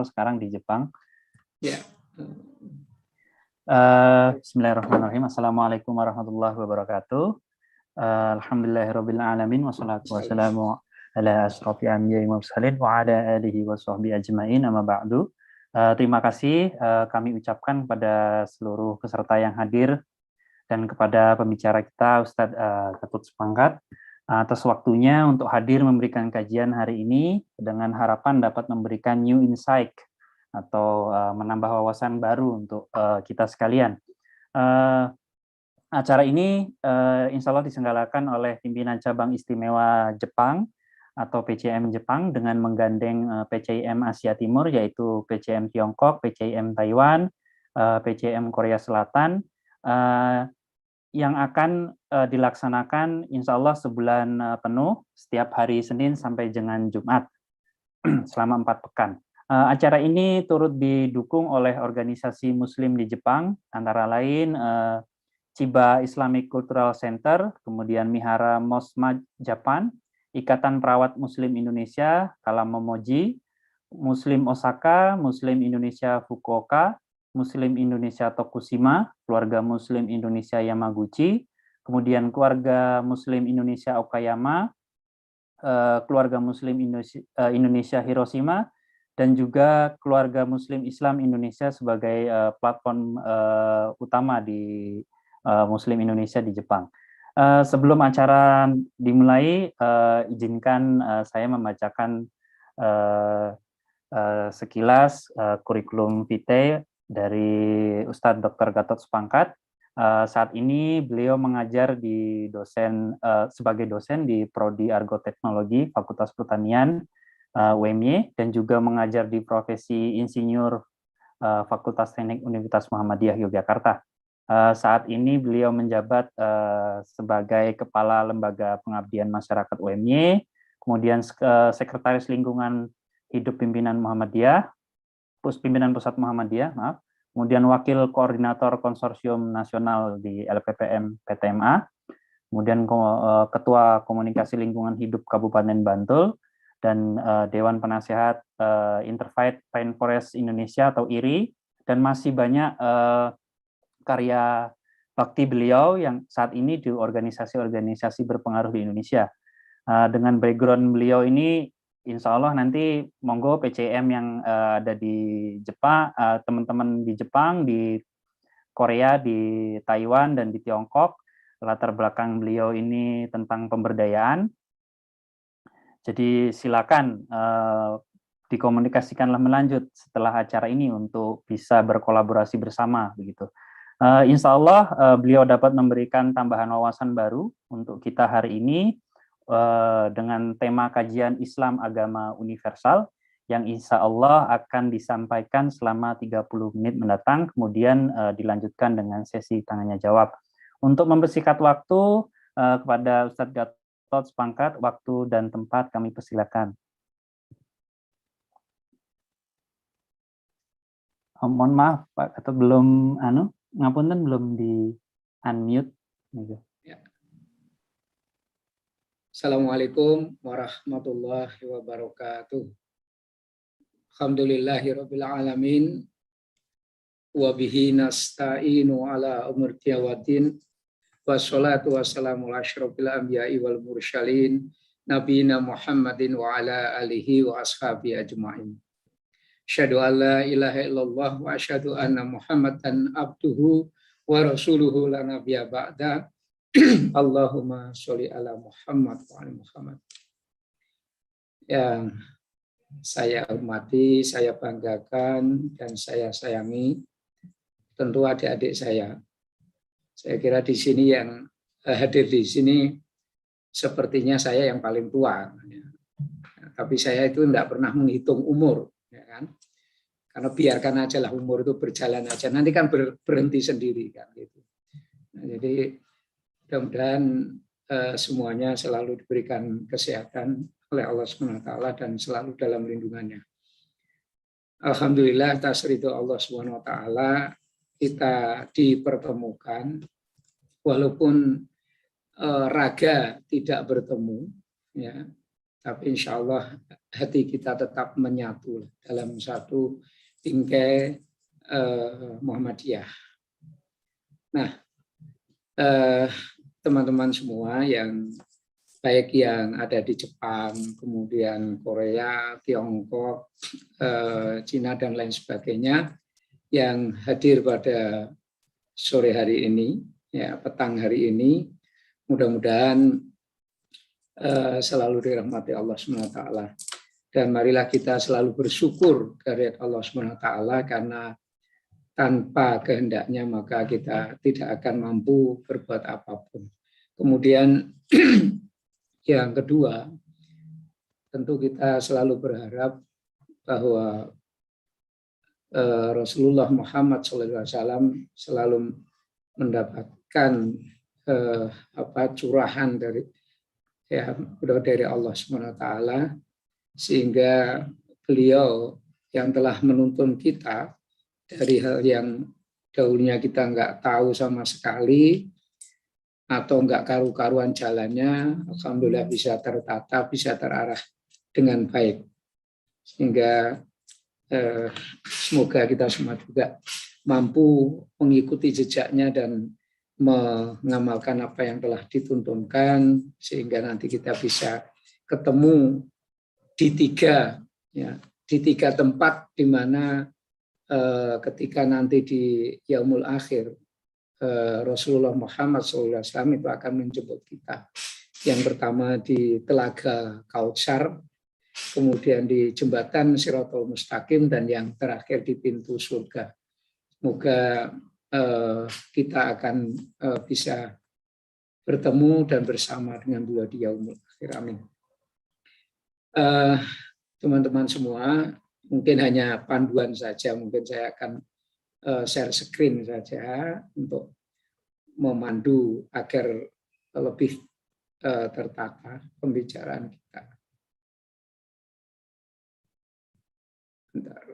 sekarang di Jepang. Ya. Bismillahirrahmanirrahim. Assalamualaikum warahmatullahi wabarakatuh. Alhamdulillahirabbil alamin wassalatu wassalamu ala asrofil anbiya'i wal mursalin wa ala alihi wa sahbihi ajmain amma ba'du. Terima kasih kami ucapkan kepada seluruh peserta yang hadir dan kepada pembicara kita Ustadz Gatot Subangkat atas waktunya untuk hadir memberikan kajian hari ini dengan harapan dapat memberikan new insight atau menambah wawasan baru untuk kita sekalian. Acara ini insya Allah diselenggarakan oleh pimpinan cabang istimewa Jepang atau PCM Jepang dengan menggandeng PCM Asia Timur yaitu PCM Tiongkok, PCM Taiwan, PCM Korea Selatan yang akan dilaksanakan insya Allah sebulan penuh setiap hari Senin sampai dengan Jumat selama 4 pekan. Acara ini turut didukung oleh organisasi Muslim di Jepang, antara lain Chiba Islamic Cultural Center, kemudian Mihara Mosma Japan, Ikatan Perawat Muslim Indonesia, Kalamomoji, Muslim Osaka, Muslim Indonesia Fukuoka, Muslim Indonesia Tokushima, Keluarga Muslim Indonesia Yamaguchi, kemudian Keluarga Muslim Indonesia Okayama, Keluarga Muslim Indonesia Hiroshima, dan juga Keluarga Muslim Islam Indonesia sebagai platform utama di Muslim Indonesia di Jepang. Sebelum acara dimulai, izinkan saya membacakan sekilas kurikulum vitae dari Ustadz Dr. Gatot Subangkat. Saat ini beliau mengajar sebagai dosen di Prodi Argoteknologi Fakultas Pertanian UMY dan juga mengajar di profesi insinyur Fakultas Teknik Universitas Muhammadiyah Yogyakarta. Saat ini beliau menjabat sebagai Kepala Lembaga Pengabdian Masyarakat UMY, kemudian Sekretaris Lingkungan Hidup Pimpinan Muhammadiyah, Pimpinan Pusat Muhammadiyah, maaf, kemudian Wakil Koordinator Konsorsium Nasional di LPPM PTMA, kemudian Ketua Komunikasi Lingkungan Hidup Kabupaten Bantul, dan Dewan Penasehat Interfaith Rainforest Indonesia atau IRI, dan masih banyak karya bakti beliau yang saat ini di organisasi-organisasi berpengaruh di Indonesia. Dengan background beliau ini, insya Allah nanti monggo PCM yang ada di Jepang, teman-teman di Jepang, di Korea, di Taiwan, dan di Tiongkok, latar belakang beliau ini tentang pemberdayaan. Jadi silakan dikomunikasikanlah melanjut setelah acara ini untuk bisa berkolaborasi bersama begitu. Insya Allah beliau dapat memberikan tambahan wawasan baru untuk kita hari ini dengan tema kajian Islam Agama Universal yang insya Allah akan disampaikan selama 30 menit mendatang, kemudian dilanjutkan dengan sesi tanya jawab. Untuk mempersingkat waktu kepada Ustadz Gatot Subangkat, waktu dan tempat kami persilakan. Mohon maaf Pak, atau belum ngapunten belum di unmute. Ya. Assalamualaikum warahmatullahi wabarakatuh. Alhamdulillahirabbil alamin wa bihi nasta'inu ala umuri waddin. Wassalatu wassalamu ala asyrofil anbiya'i wal mursalin nabiyina Muhammadin wa ala alihi wa ashabihi ajma'in. Asyhadu an la ilaha illallah wa asyhadu anna Muhammadan abduhu wa rasuluhu la nabiyya ba'da. Allahumma sholli ala Muhammad wa ala Muhammad. Yang saya hormati, saya banggakan, dan saya sayangi tentu adik-adik saya. Saya kira di sini yang hadir di sini sepertinya saya yang paling tua. Tapi saya itu tidak pernah menghitung umur, ya kan? Karena biarkan aja lah umur itu berjalan aja. Nanti kan berhenti sendiri kan gitu. Nah, jadi mudah-mudahan semuanya selalu diberikan kesehatan oleh Allah SWT dan selalu dalam lindungannya. Alhamdulillah atas ridho Allah SWT kita dipertemukan walaupun raga tidak bertemu, ya, tapi insya Allah hati kita tetap menyatu dalam satu bingkai Muhammadiyah. Nah, teman-teman semua yang baik yang ada di Jepang, kemudian Korea, Tiongkok, Cina dan lain sebagainya yang hadir pada sore hari ini, ya petang hari ini, mudah-mudahan selalu dirahmati Allah SWT. Dan marilah kita selalu bersyukur dari Allah SWT karena tanpa kehendaknya maka kita tidak akan mampu berbuat apapun. Kemudian yang kedua, tentu kita selalu berharap bahwa Rasulullah Muhammad SAW selalu mendapatkan curahan dari Allah SWT, sehingga beliau yang telah menuntun kita dari hal yang dahulunya kita nggak tahu sama sekali atau nggak karu-karuan jalannya, alhamdulillah bisa tertata, bisa terarah dengan baik. Sehingga semoga kita semua juga mampu mengikuti jejaknya dan mengamalkan apa yang telah dituntunkan, sehingga nanti kita bisa ketemu di tiga tempat di mana ketika nanti di Yaumul Akhir Rasulullah Muhammad SAW itu akan menjemput kita. Yang pertama di Telaga Kautsar, kemudian di jembatan Shirathul Mustaqim, dan yang terakhir di pintu surga. Semoga kita akan bisa bertemu dan bersama dengan beliau di Yaumul Akhir. Amin. Teman-teman semua, mungkin hanya panduan saja, mungkin saya akan share screen saja untuk memandu agar lebih tertata pembicaraan kita. Bentar.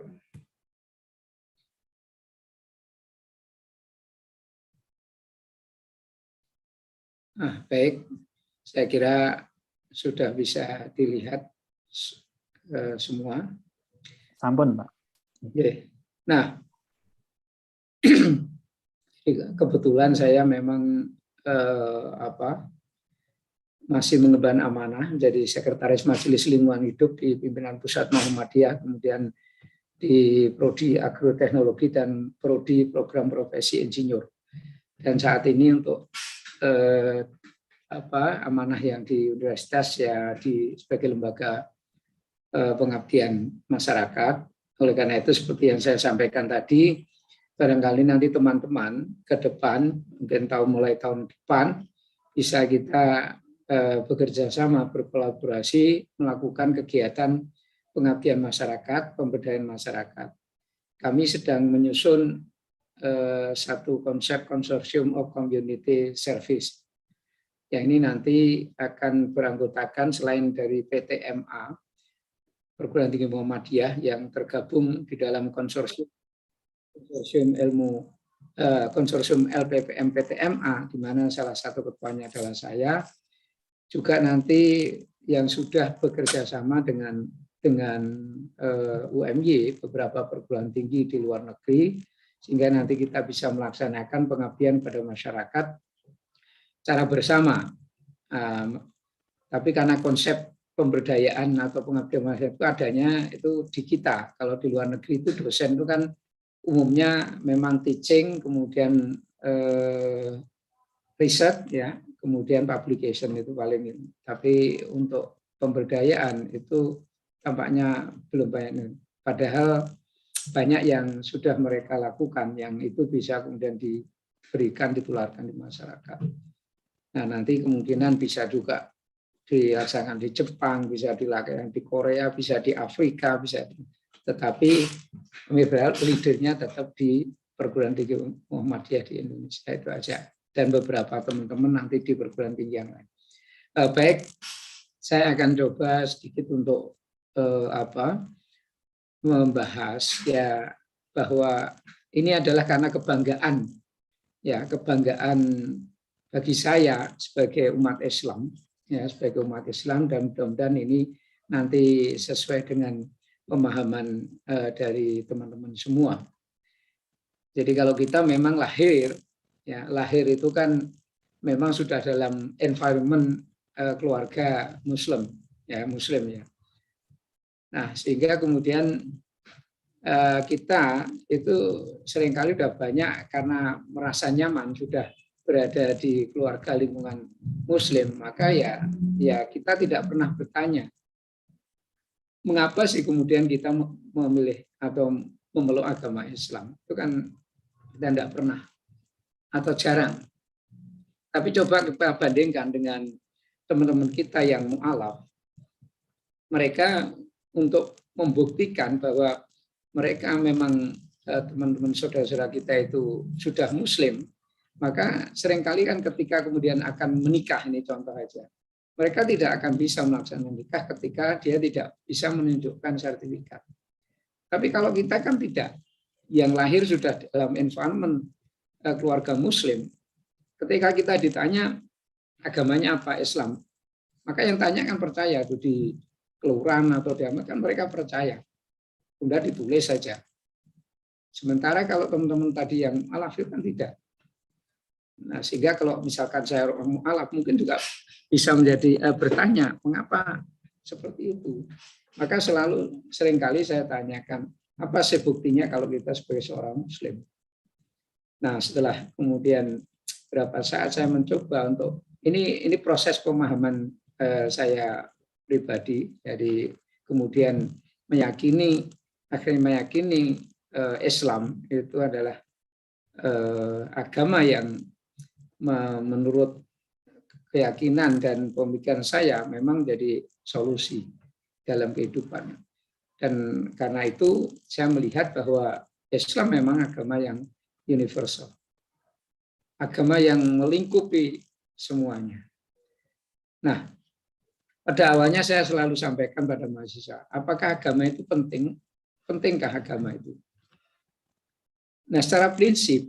Baik, saya kira sudah bisa dilihat semua. Sampun, Pak. Oke. Nah, kebetulan saya memang masih mengemban amanah menjadi sekretaris Majelis Lingkungan Hidup di pimpinan Pusat Muhammadiyah, kemudian di Prodi Agroteknologi dan Prodi Program Profesi Insinyur. Dan saat ini untuk amanah yang di universitas ya sebagai lembaga pengabdian masyarakat. Oleh karena itu, seperti yang saya sampaikan tadi, barangkali nanti teman-teman ke depan, mungkin mulai tahun depan, bisa kita bekerja sama, berkolaborasi, melakukan kegiatan pengabdian masyarakat, pemberdayaan masyarakat. Kami sedang menyusun satu konsep konsorsium of community service. Yang ini nanti akan beranggotakan selain dari PTMA, Perguruan Tinggi Muhammadiyah, yang tergabung di dalam konsorsium konsorsium LPPM PTMA, di mana salah satu ketuanya adalah saya, juga nanti yang sudah bekerja sama dengan UMY, beberapa perguruan tinggi di luar negeri, sehingga nanti kita bisa melaksanakan pengabdian pada masyarakat secara bersama. Tapi karena konsep pemberdayaan atau pengabdian masyarakat itu adanya itu di kita. Kalau di luar negeri itu dosen itu kan umumnya memang teaching, kemudian riset, ya, kemudian publication itu paling ini. Tapi untuk pemberdayaan itu tampaknya belum banyak. Padahal banyak yang sudah mereka lakukan, yang itu bisa kemudian diberikan, ditularkan di masyarakat. Nah, nanti kemungkinan bisa juga dilaksanakan di Jepang, bisa dilakukan di Korea, bisa di Afrika, bisa. Tetapi kami berharap leadernya tetap di Perguruan Tinggi Muhammadiyah di Indonesia, itu aja. Dan beberapa teman-teman nanti di perguruan tinggi yang lain. Baik, saya akan coba sedikit untuk membahas ya bahwa ini adalah karena kebanggaan, ya, kebanggaan bagi saya sebagai umat Islam, ya sebagai umat Islam, dan mudah-mudahan ini nanti sesuai dengan pemahaman dari teman-teman semua. Jadi kalau kita memang lahir, ya lahir itu kan memang sudah dalam environment keluarga Muslim, ya Muslim ya. Nah sehingga kemudian kita itu seringkali sudah banyak karena merasa nyaman sudah berada di keluarga lingkungan Muslim, maka ya kita tidak pernah bertanya mengapa sih kemudian kita memilih atau memeluk agama Islam. Itu kan kita tidak pernah atau jarang. Tapi coba kita bandingkan dengan teman-teman kita yang mu'alaf. Mereka untuk membuktikan bahwa mereka memang teman-teman saudara-saudara kita itu sudah Muslim, maka seringkali kan ketika kemudian akan menikah, ini contoh aja, mereka tidak akan bisa melaksanakan nikah ketika dia tidak bisa menunjukkan sertifikat. Tapi kalau kita kan tidak, yang lahir sudah dalam environment keluarga Muslim, ketika kita ditanya agamanya apa, Islam, maka yang tanya kan percaya, itu di kelurahan atau di mana kan mereka percaya, udah ditulis saja. Sementara kalau teman-teman tadi yang mu'alaf kan tidak. Nah, sehingga kalau misalkan saya orang mu'alaf mungkin juga bisa menjadi bertanya mengapa seperti itu. Maka seringkali saya tanyakan, apa sih buktinya kalau kita sebagai seorang Muslim? Nah, setelah kemudian berapa saat saya mencoba untuk ini proses pemahaman saya pribadi, jadi kemudian akhirnya meyakini Islam itu adalah agama yang menurut keyakinan dan pemikiran saya memang jadi solusi dalam kehidupan. Dan karena itu saya melihat bahwa Islam memang agama yang universal. Agama yang melingkupi semuanya. Nah, pada awalnya saya selalu sampaikan pada mahasiswa, apakah agama itu penting? Pentingkah agama itu? Nah, secara prinsip,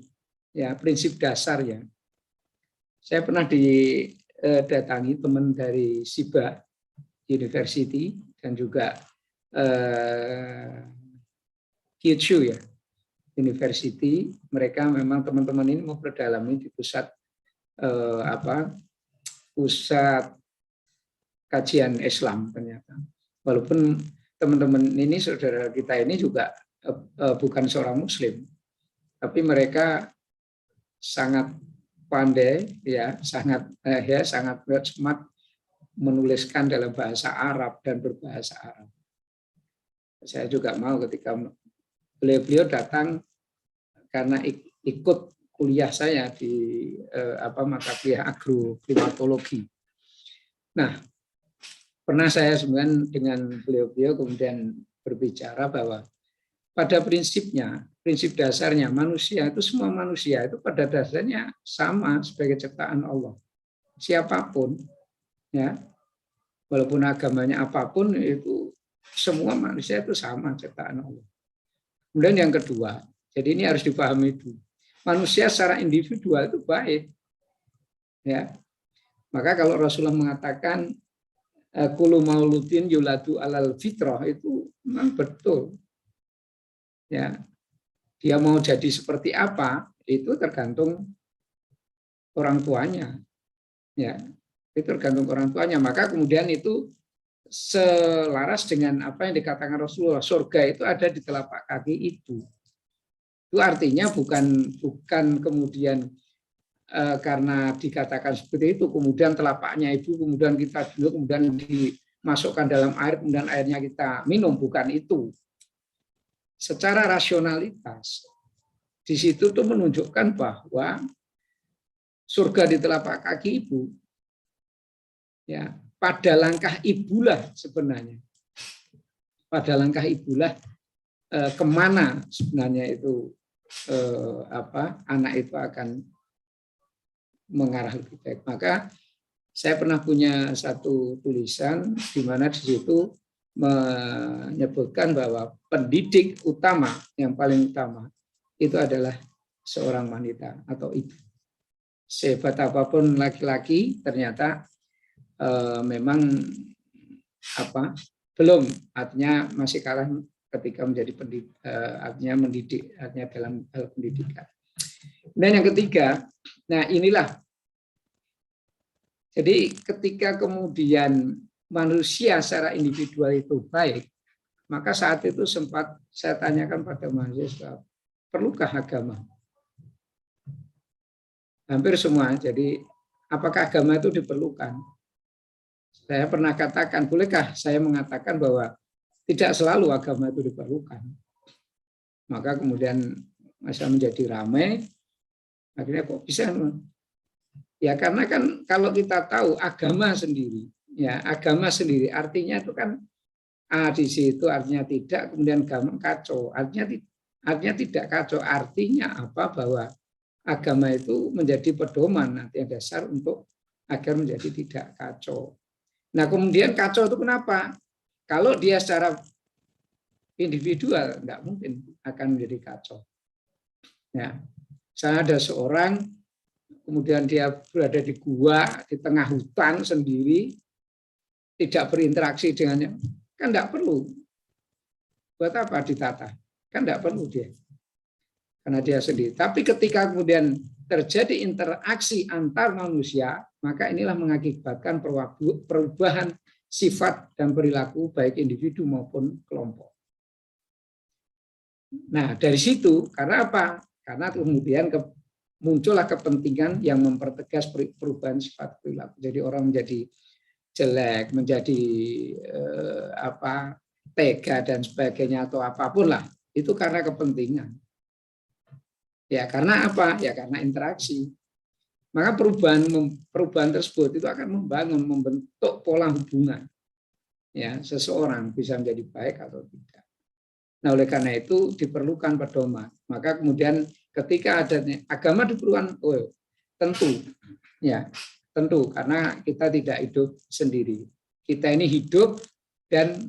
ya prinsip dasarnya, saya pernah didatangi teman dari Siba University dan juga Kyushu ya University. Mereka memang teman-teman ini mau berdalami di pusat pusat kajian Islam ternyata. Walaupun teman-teman ini saudara kita ini juga bukan seorang Muslim, tapi mereka sangat pandai ya, sangat smart menuliskan dalam bahasa Arab dan berbahasa Arab. Saya juga mau ketika beliau datang karena ikut kuliah saya di mata kuliah agroklimatologi. Nah, pernah saya sebenarnya dengan beliau kemudian berbicara bahwa pada prinsipnya, prinsip dasarnya manusia itu, semua manusia itu pada dasarnya sama sebagai ciptaan Allah. Siapapun, ya, walaupun agamanya apapun, itu semua manusia itu sama ciptaan Allah. Kemudian yang kedua, jadi ini harus dipahami dulu. Manusia secara individual itu baik, ya. Maka kalau Rasulullah mengatakan kullu mauludin yuladu alal fitrah, itu memang betul. Ya, dia mau jadi seperti apa itu tergantung orang tuanya, ya itu tergantung orang tuanya. Maka kemudian itu selaras dengan apa yang dikatakan Rasulullah, surga itu ada di telapak kaki ibu. Itu artinya bukan kemudian karena dikatakan seperti itu kemudian telapaknya ibu kemudian kita dulu kemudian dimasukkan dalam air kemudian airnya kita minum, bukan itu. Secara rasionalitas di situ tuh menunjukkan bahwa surga di telapak kaki ibu, ya pada langkah ibulah sebenarnya, pada langkah ibulah kemana sebenarnya itu anak itu akan mengarah lebih baik. Maka saya pernah punya satu tulisan di mana di situ menyebutkan bahwa pendidik utama yang paling utama itu adalah seorang wanita atau ibu. Sehebat apapun laki-laki, ternyata memang belum, artinya masih kalah ketika menjadi artinya mendidik, artinya dalam hal pendidikan. Dan yang ketiga, nah inilah, jadi ketika kemudian manusia secara individual itu baik, maka saat itu sempat saya tanyakan pada mahasiswa, perlukah agama? Hampir semua, jadi apakah agama itu diperlukan? Saya pernah katakan, bolehkah saya mengatakan bahwa tidak selalu agama itu diperlukan? Maka kemudian masa menjadi ramai, akhirnya kok bisa? Ya karena kan kalau kita tahu agama sendiri, ya agama sendiri artinya itu kan di situ artinya tidak, kemudian agama kacau, artinya tidak kacau, artinya apa? Bahwa agama itu menjadi pedoman, artinya dasar untuk agar menjadi tidak kacau. Nah kemudian kacau itu kenapa? Kalau dia secara individual nggak mungkin akan menjadi kacau. Ya, saya ada seorang, kemudian dia berada di gua di tengah hutan sendiri, tidak berinteraksi dengannya, kan nggak perlu. Buat apa ditata? Kan nggak perlu dia, karena dia sendiri. Tapi ketika kemudian terjadi interaksi antar manusia, maka inilah mengakibatkan perubahan sifat dan perilaku baik individu maupun kelompok. Nah, dari situ, karena apa? Karena kemudian muncullah kepentingan yang mempertegas perubahan sifat perilaku. Jadi orang menjadi jelek, menjadi tega dan sebagainya atau apapun lah, itu karena kepentingan. Ya, karena apa? Ya karena interaksi. Maka perubahan tersebut itu akan membentuk pola hubungan. Ya, seseorang bisa menjadi baik atau tidak. Nah, oleh karena itu diperlukan pedoman. Maka kemudian ketika ada agama diperlukan, tentu karena kita tidak hidup sendiri. Kita ini hidup dan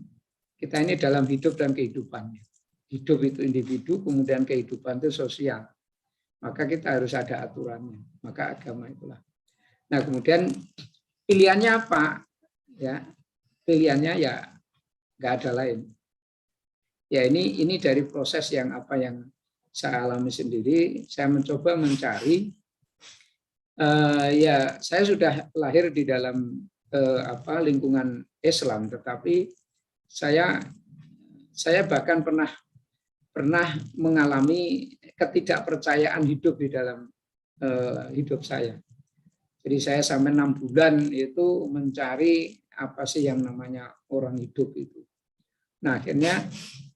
kita ini dalam hidup dan kehidupannya. Hidup itu individu, kemudian kehidupan itu sosial. Maka kita harus ada aturannya. Maka agama itulah. Nah, kemudian pilihannya apa? Ya, pilihannya ya nggak ada lain. Ya ini dari proses yang saya alami sendiri. Saya mencoba mencari. Ya, saya sudah lahir di dalam lingkungan Islam, tetapi saya bahkan pernah mengalami ketidakpercayaan hidup di dalam hidup saya. Jadi saya sampai 6 bulan itu mencari apa sih yang namanya orang hidup itu. Nah akhirnya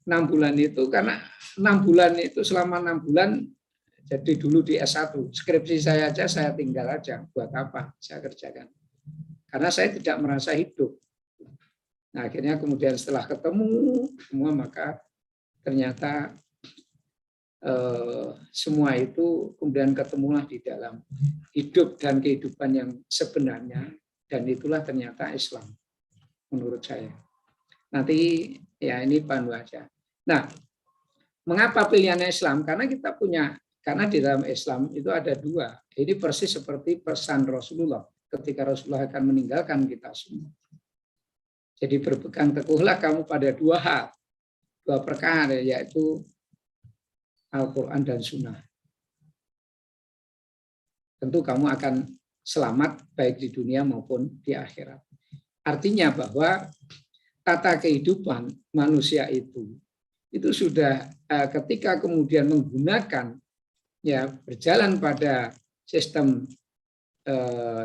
6 bulan itu, karena 6 bulan itu selama 6 bulan, jadi dulu di S1, skripsi saya aja saya tinggal aja, buat apa saya kerjakan. Karena saya tidak merasa hidup. Nah akhirnya kemudian setelah ketemu semua, maka ternyata semua itu kemudian ketemulah di dalam hidup dan kehidupan yang sebenarnya, dan itulah ternyata Islam menurut saya. Nanti ya ini pandu aja. Nah, mengapa pilihannya Islam? Karena di dalam Islam itu ada 2. Ini persis seperti pesan Rasulullah ketika Rasulullah akan meninggalkan kita semua. Jadi berpegang teguhlah kamu pada 2 hal, 2 perkara, yaitu Al-Quran dan Sunnah. Tentu kamu akan selamat baik di dunia maupun di akhirat. Artinya bahwa tata kehidupan manusia itu sudah ketika kemudian menggunakan berjalan pada sistem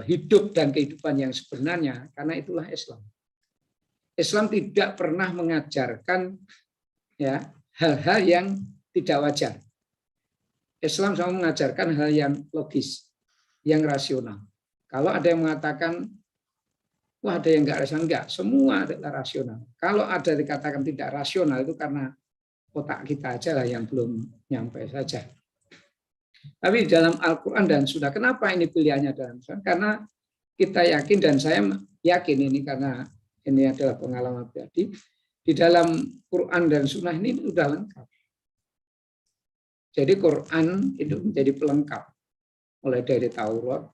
hidup dan kehidupan yang sebenarnya, karena itulah Islam. Islam tidak pernah mengajarkan hal-hal yang tidak wajar. Islam sama mengajarkan hal yang logis, yang rasional. Kalau ada yang mengatakan, wah ada yang enggak rasional, enggak, semua adalah rasional. Kalau ada dikatakan tidak rasional, itu karena otak kita aja lah yang belum nyampe saja. Tapi dalam Al-Quran dan Sunnah, kenapa ini pilihannya dalam Sunnah? Karena kita yakin, dan saya yakin ini karena ini adalah pengalaman pribadi, di dalam Quran dan Sunnah ini sudah lengkap. Jadi Quran itu menjadi pelengkap, mulai dari Taurat,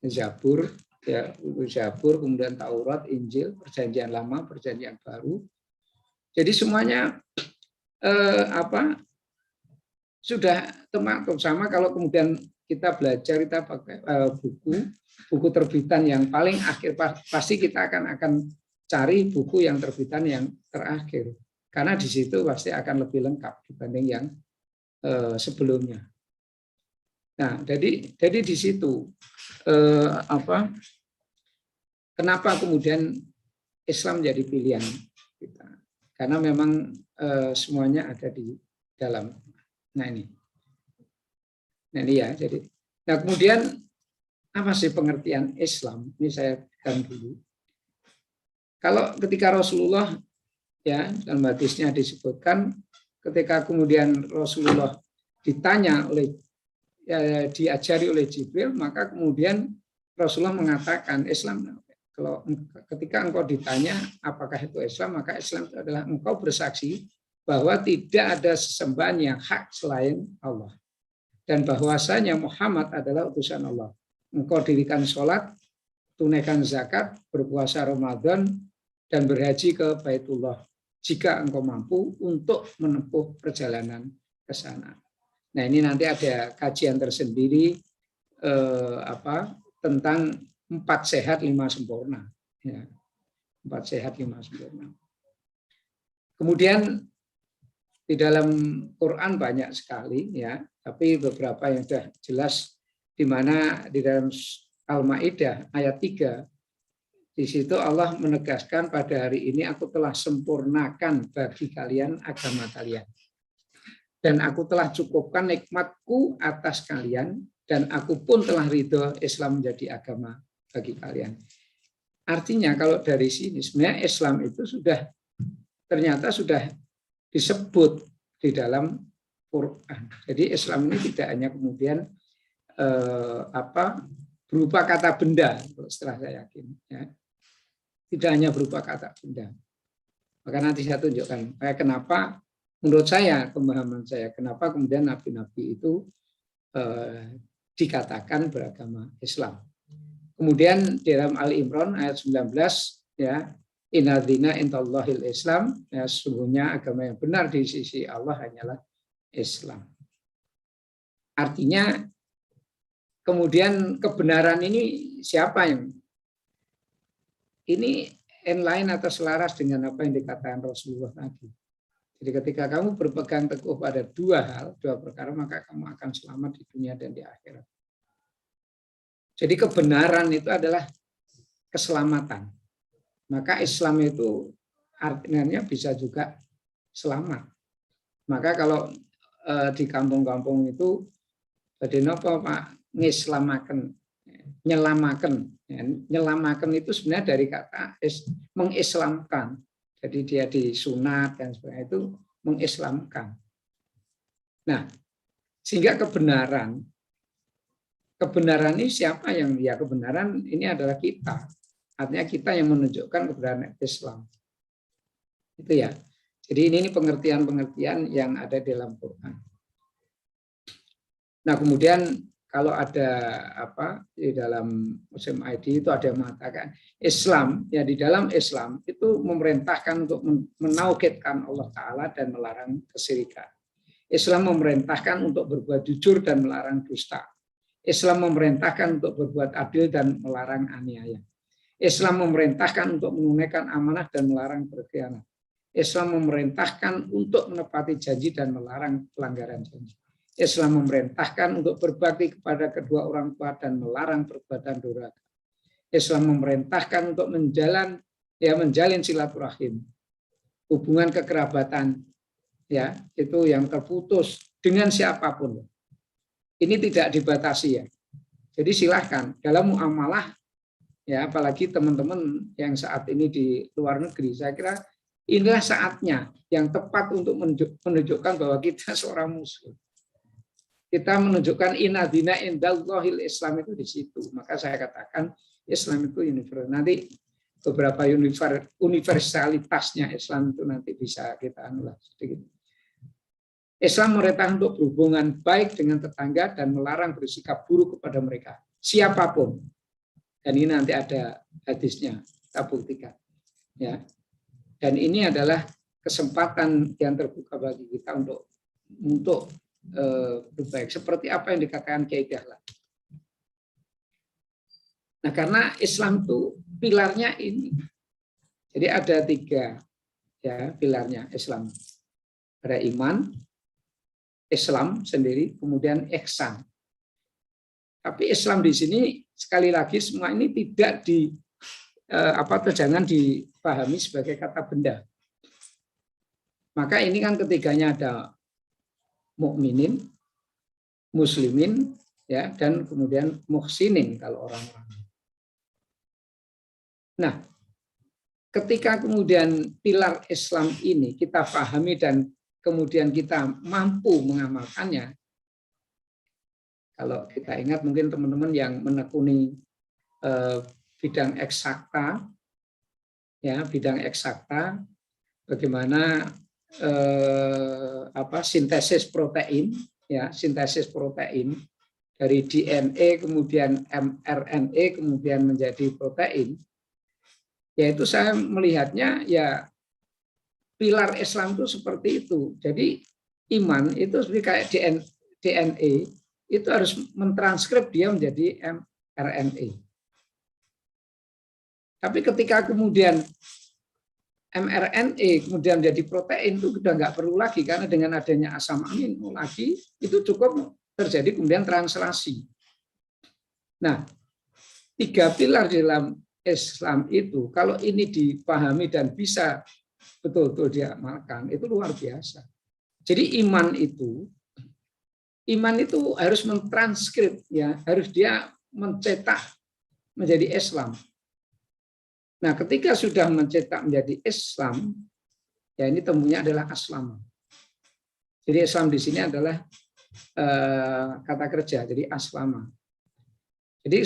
Zabur, ya, buku Zabur, kemudian Taurat, Injil, Perjanjian Lama, Perjanjian Baru. Jadi semuanya sudah terutama kalau kemudian kita belajar, kita pakai buku terbitan yang paling akhir, pasti kita akan cari buku yang terbitan yang terakhir, karena di situ pasti akan lebih lengkap dibanding yang sebelumnya. Nah, jadi di situ kenapa kemudian Islam jadi pilihan kita? Karena memang semuanya ada di dalam. Nah ini ya. Jadi, nah kemudian apa sih pengertian Islam? Ini saya kan dulu. Kalau ketika Rasulullah, ya, dalam hadisnya disebutkan, ketika kemudian Rasulullah ditanya diajari oleh Jibril, maka kemudian Rasulullah mengatakan Islam. Kalau ketika engkau ditanya apakah itu Islam, maka Islam itu adalah engkau bersaksi bahwa tidak ada sesembahan yang hak selain Allah, dan bahwasanya Muhammad adalah utusan Allah. Engkau dirikan sholat, tunaikan zakat, berpuasa Ramadan, dan berhaji ke Baitullah jika engkau mampu untuk menempuh perjalanan ke sana. Nah, ini nanti ada kajian tersendiri tentang 4 sehat 5 sempurna. Ya, 4 sehat 5 sempurna. Kemudian di dalam Quran banyak sekali, ya, tapi beberapa yang sudah jelas, di mana di dalam Al-Maidah ayat 3, di situ Allah menegaskan, pada hari ini aku telah sempurnakan bagi kalian agama kalian, dan aku telah cukupkan nikmatku atas kalian, dan aku pun telah ridho Islam menjadi agama bagi kalian. Artinya kalau dari sini sebenarnya Islam itu ternyata sudah disebut di dalam Quran. Jadi Islam ini tidak hanya kemudian berupa kata benda, setelah saya yakin, ya. Tidak hanya berupa kata benda. Maka nanti saya tunjukkan kenapa, menurut saya, pemahaman saya, kenapa kemudian nabi-nabi itu dikatakan beragama Islam. Kemudian di dalam Ali Imran ayat 19, ya, inna dina indallahil Islam, ya, sesungguhnya agama yang benar di sisi Allah hanyalah Islam. Artinya kemudian kebenaran ini siapa yang ini inline atau selaras dengan apa yang dikatakan Rasulullah tadi. Jadi ketika kamu berpegang teguh pada 2 perkara, maka kamu akan selamat di dunia dan di akhirat. Jadi kebenaran itu adalah keselamatan. Maka Islam itu artinya bisa juga selamat. Maka kalau di kampung-kampung itu badenopo Pak ngislamaken, nyelamaken. Nyelamaken itu sebenarnya dari kata mengislamkan. Jadi dia disunat dan sebagainya, itu mengislamkan. Nah, sehingga kebenaran ini siapa yang, ya, kebenaran ini adalah kita. Artinya kita yang menunjukkan kebenaran Islam. Itu ya. Jadi ini pengertian-pengertian yang ada di dalam Quran. Nah, kemudian kalau ada di dalam Muslim ID itu ada yang mengatakan Islam, ya, di dalam Islam itu memerintahkan untuk menauhidkan Allah Ta'ala dan melarang kesyirikan. Islam memerintahkan untuk berbuat jujur dan melarang dusta. Islam memerintahkan untuk berbuat adil dan melarang aniaya. Islam memerintahkan untuk menunaikan amanah dan melarang berkhianat. Islam memerintahkan untuk menepati janji dan melarang pelanggaran janji. Islam memerintahkan untuk berbakti kepada kedua orang tua dan melarang perbuatan durhaka. Islam memerintahkan untuk menjalin silaturahim, hubungan kekerabatan, ya, itu yang terputus dengan siapapun. Ini tidak dibatasi, ya. Jadi silahkan dalam muamalah, ya, apalagi teman-teman yang saat ini di luar negeri, saya kira inilah saatnya yang tepat untuk menunjukkan bahwa kita seorang muslim. Kita menunjukkan inna dina indallahil Islam itu di situ. Maka saya katakan Islam itu universal. Nanti beberapa universalitasnya Islam itu nanti bisa kita anulah sedikit. Islam memerintahkan untuk berhubungan baik dengan tetangga dan melarang bersikap buruk kepada mereka, siapapun. Dan ini nanti ada hadisnya, kita buktikan. Ya. Dan ini adalah kesempatan yang terbuka bagi kita untuk berbaik. Seperti apa yang dikatakan Kiai Dahlan. Nah, karena Islam itu pilarnya ini. Jadi ada 3 ya pilarnya Islam. Ada iman, Islam sendiri, kemudian ihsan. Tapi Islam di sini sekali lagi semua ini tidak jangan dipahami sebagai kata benda. Maka ini kan ketiganya ada mukminin, muslimin, ya, dan kemudian muhsinin kalau orang-orang. Nah, ketika kemudian pilar Islam ini kita pahami dan kemudian kita mampu mengamalkannya, kalau kita ingat mungkin teman-teman yang menekuni bidang eksakta, ya bidang eksakta, bagaimana sintesis protein, ya sintesis protein dari DNA kemudian mRNA kemudian menjadi protein. Yaitu saya melihatnya ya pilar Islam itu seperti itu. Jadi iman itu seperti kayak DNA itu harus mentranskrip dia menjadi mRNA. Tapi ketika kemudian mRNA kemudian menjadi protein itu sudah nggak perlu lagi karena dengan adanya asam amino lagi itu cukup terjadi kemudian translasi. Nah, 3 pilar di dalam Islam itu kalau ini dipahami dan bisa betul-betul diamalkan itu luar biasa. Jadi iman itu harus mentranskrip, ya harus dia mencetak menjadi Islam. Nah, ketika sudah mencetak menjadi Islam, ya ini temunya adalah aslama. Jadi Islam di sini adalah kata kerja, jadi aslama. Jadi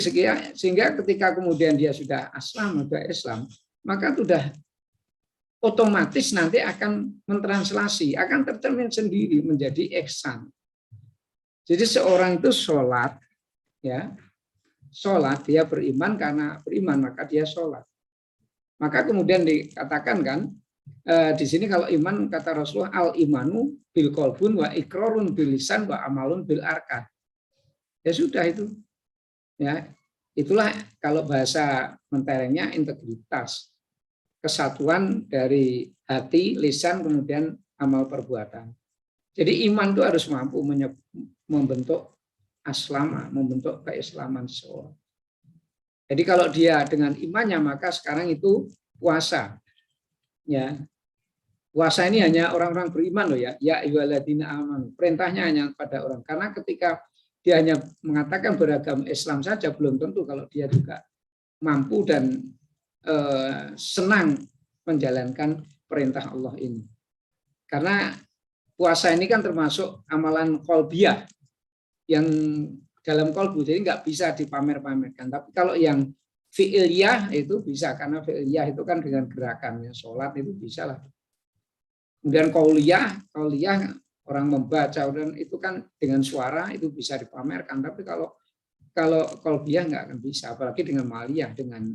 sehingga ketika kemudian dia sudah aslam, sudah Islam, maka sudah otomatis nanti akan mentranslasi, akan tercermin sendiri menjadi ihsan. Jadi seorang itu sholat, ya sholat dia beriman karena beriman maka dia sholat. Maka kemudian dikatakan kan di sini kalau iman kata Rasulullah al imanu bil qalbun wa iqrarun bil lisan wa amalun bil arkan. Ya sudah itu. Ya, itulah kalau bahasa menterengnya integritas, kesatuan dari hati, lisan, kemudian amal perbuatan. Jadi iman itu harus mampu membentuk aslama, membentuk keislaman seseorang. Jadi kalau dia dengan imannya maka sekarang itu puasa. Ya, puasa ini hanya orang-orang beriman loh ya. Ya ayyuhalladzina amanu. Perintahnya hanya pada orang. Karena ketika dia hanya mengatakan beragama Islam saja, belum tentu kalau dia juga mampu dan senang menjalankan perintah Allah ini. Karena puasa ini kan termasuk amalan qalbiyah yang dalam qalbu, jadi nggak bisa dipamer-pamerkan. Tapi kalau yang fi'iliyah itu bisa, karena fi'iliyah itu kan dengan gerakannya, sholat itu bisa lah. Kemudian qauliyah orang membaca dan itu kan dengan suara itu bisa dipamerkan, tapi kalau qalbiyah nggak akan bisa, apalagi dengan maliyah, dengan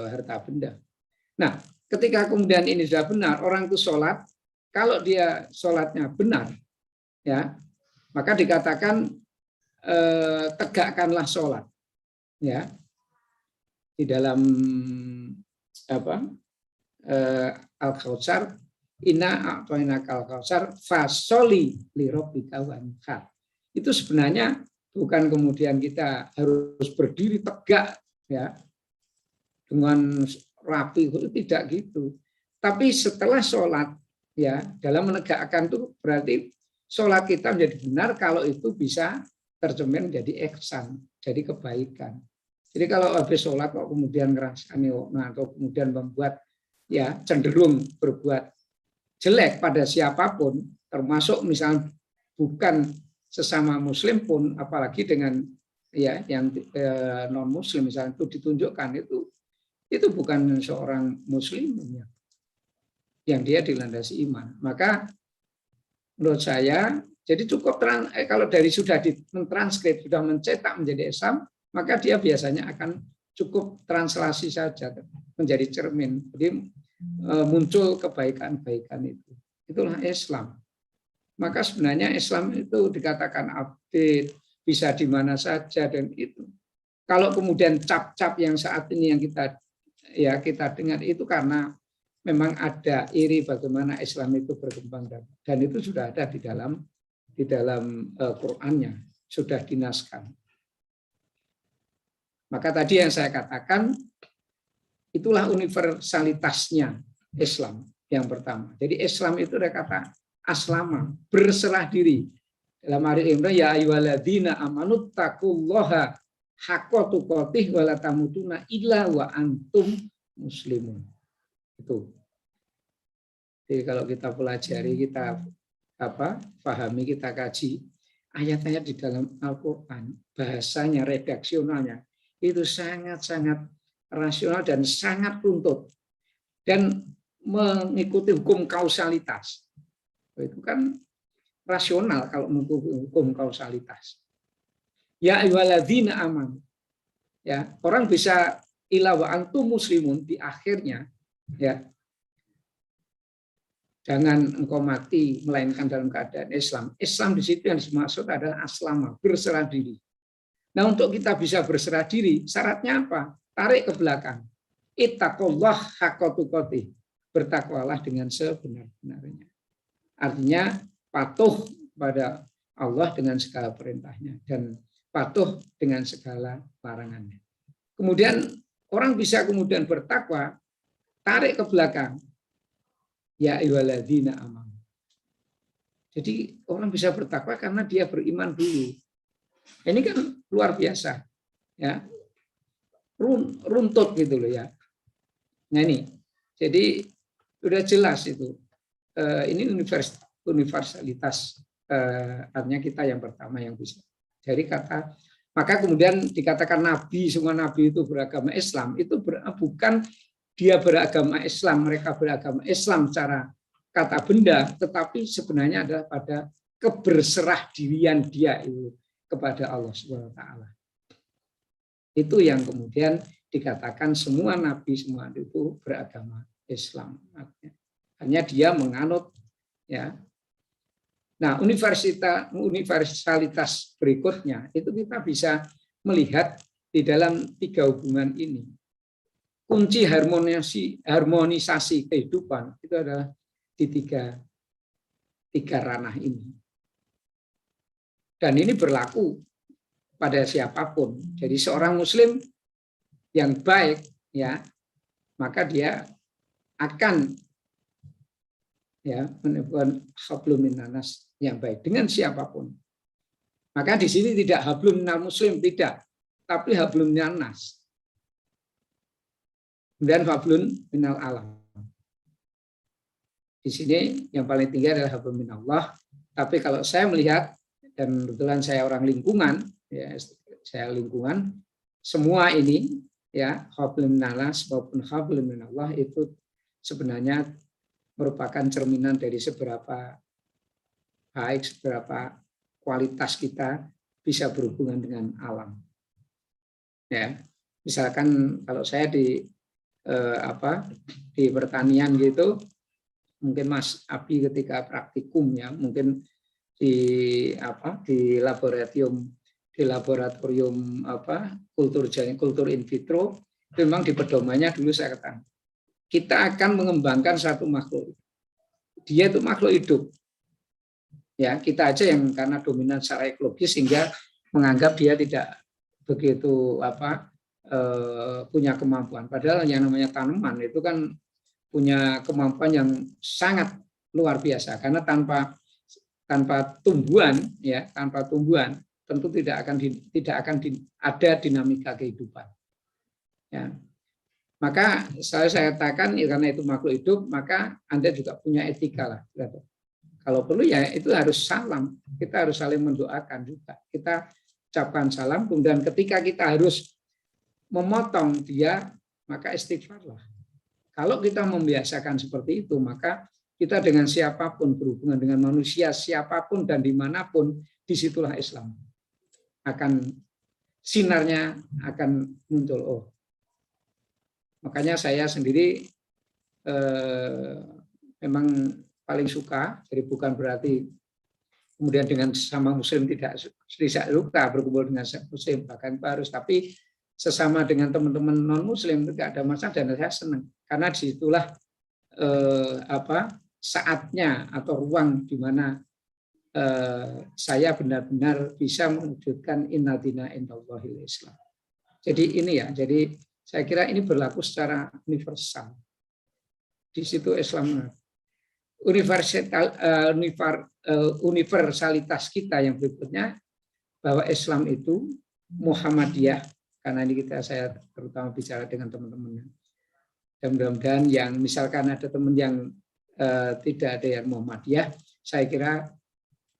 harta benda. Nah, ketika kemudian ini sudah benar, orang itu sholat, kalau dia sholatnya benar, ya maka dikatakan tegakkanlah sholat, ya di dalam Al-Kautsar. Inna a'tainakal kautsar fasoli li rabbika wanhar. Itu sebenarnya bukan kemudian kita harus berdiri tegak ya dengan rapi, tidak gitu. Tapi setelah sholat ya dalam menegakkan itu berarti sholat kita menjadi benar kalau itu bisa tercermin menjadi ihsan, jadi kebaikan. Jadi kalau habis sholat kok kemudian ngerasani atau kemudian membuat ya cenderung berbuat jelek pada siapapun, termasuk misalnya bukan sesama muslim pun, apalagi dengan ya yang non muslim misalnya itu ditunjukkan itu bukan seorang muslim ya, yang dia dilandasi iman. Maka menurut saya jadi cukup kalau dari sudah mentranskrip, sudah mencetak menjadi Islam, maka dia biasanya akan cukup translasi saja menjadi cermin. Jadi muncul kebaikan-kebaikan itu. Itulah Islam. Maka sebenarnya Islam itu dikatakan update, bisa di mana saja, dan itu. Kalau kemudian cap-cap yang saat ini yang kita dengar itu karena memang ada iri bagaimana Islam itu berkembang, dan itu sudah ada di dalam Qur'annya, sudah dinaskan. Maka tadi yang saya katakan, itulah universalitasnya Islam yang pertama. Jadi Islam itu ada kata aslama, berserah diri. Dalam ayat Imran, ya ayyuhalladzina amanu taqullaha haqqa tuqatih wa la tamutunna illa wa antum muslimun. Itu. Jadi kalau kita pelajari, kita pahami, kita kaji ayat-ayat di dalam Al-Qur'an, bahasanya, redaksionalnya itu sangat-sangat rasional dan sangat runtut dan mengikuti hukum kausalitas. Itu kan rasional kalau mengikuti hukum kausalitas. Ya ayyuhalladzina amanu. Ya, orang bisa ila wa antum muslimun di akhirnya, ya. Jangan engkau mati melainkan dalam keadaan Islam. Islam di situ yang dimaksud adalah aslama, berserah diri. Nah, untuk kita bisa berserah diri, syaratnya apa? Tarik ke belakang. Ittaqullah haqqa tuqatih. Bertakwalah dengan sebenar-benarnya. Artinya patuh pada Allah dengan segala perintahnya dan patuh dengan segala larangannya. Kemudian orang bisa kemudian bertakwa, tarik ke belakang. Ya ayyuhalladzina amanu. Jadi orang bisa bertakwa karena dia beriman dulu. Ini kan luar biasa, ya, runtut gitu loh ya. Nah ini, jadi sudah jelas itu. Ini universalitas, artinya kita yang pertama yang bisa. Jadi maka kemudian dikatakan Nabi, semua Nabi itu beragama Islam, itu bukan dia beragama Islam, mereka beragama Islam secara kata benda, tetapi sebenarnya adalah pada keberserah dirian dia itu kepada Allah Subhanahu wa taala. Itu yang kemudian dikatakan semua nabi, semua itu beragama Islam. Hanya dia menganut, ya. Nah, universalitas berikutnya itu kita bisa melihat di dalam tiga hubungan ini. Kunci harmonisasi kehidupan itu adalah di tiga ranah ini. Dan ini berlaku pada siapapun. Jadi seorang Muslim yang baik, ya, maka dia akan, ya, menemukan hablum minanas yang baik dengan siapapun. Maka di sini tidak hablum minal muslim, tidak, tapi hablum minanas. Dan hablun minal alam. Di sini yang paling tinggi adalah hablum minallah. Tapi kalau saya melihat, dan kebetulan saya orang lingkungan, ya, saya lingkungan, semua ini, ya, hablum minanas maupun hablum minallah itu sebenarnya merupakan cerminan dari seberapa baik, seberapa kualitas kita bisa berhubungan dengan alam. Ya, misalkan kalau saya di pertanian gitu, mungkin Mas Abi ketika praktikum, ya, mungkin di laboratorium kultur in vitro, memang di pedomannya dulu saya katakan kita akan mengembangkan satu makhluk. Dia itu makhluk hidup. Ya, kita aja yang karena dominan secara ekologis sehingga menganggap dia tidak begitu punya kemampuan. Padahal yang namanya tanaman itu kan punya kemampuan yang sangat luar biasa, karena tanpa tumbuhan, ya, tanpa tumbuhan tentu tidak akan ada dinamika kehidupan. Ya. Maka saya katakan, ya, karena itu makhluk hidup, maka Anda juga punya etika lah. Kalau perlu ya itu harus salam. Kita harus saling mendoakan juga. Kita ucapkan salam, kemudian ketika kita harus memotong dia, maka istighfarlah. Kalau kita membiasakan seperti itu, maka kita dengan siapapun berhubungan dengan manusia, siapapun dan dimanapun, disitulah Islam akan sinarnya akan muncul. Oh, Makanya saya sendiri memang paling suka, jadi bukan berarti kemudian dengan sesama muslim tidak suka berkumpul dengan muslim, bahkan itu harus, tapi sesama dengan teman-teman non muslim tidak ada masalah, dan saya senang karena disitulah saatnya atau ruang di mana saya benar-benar bisa mewujudkan inna dina indallahil Islam. Jadi ini ya, jadi saya kira ini berlaku secara universal. Di situ Islam universalitas kita yang berikutnya, bahwa Islam itu Muhammadiyah, karena ini saya terutama bicara dengan teman-teman. Dan mudah-mudahan yang misalkan ada teman yang tidak ada yang Muhammadiyah, saya kira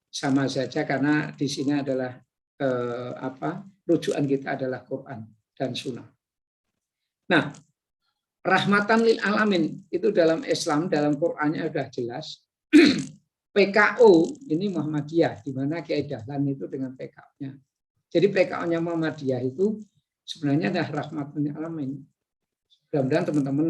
sama saja, karena di sini adalah rujukan kita adalah Quran dan Sunnah. Nah, rahmatan lil alamin itu dalam Islam, dalam Qur'annya sudah jelas. PKO ini Muhammadiyah, di mana Kiai Dahlan itu dengan PKO-nya. Jadi PKO-nya Muhammadiyah itu sebenarnya adalah rahmatan lil alamin. Mudah-mudahan teman-teman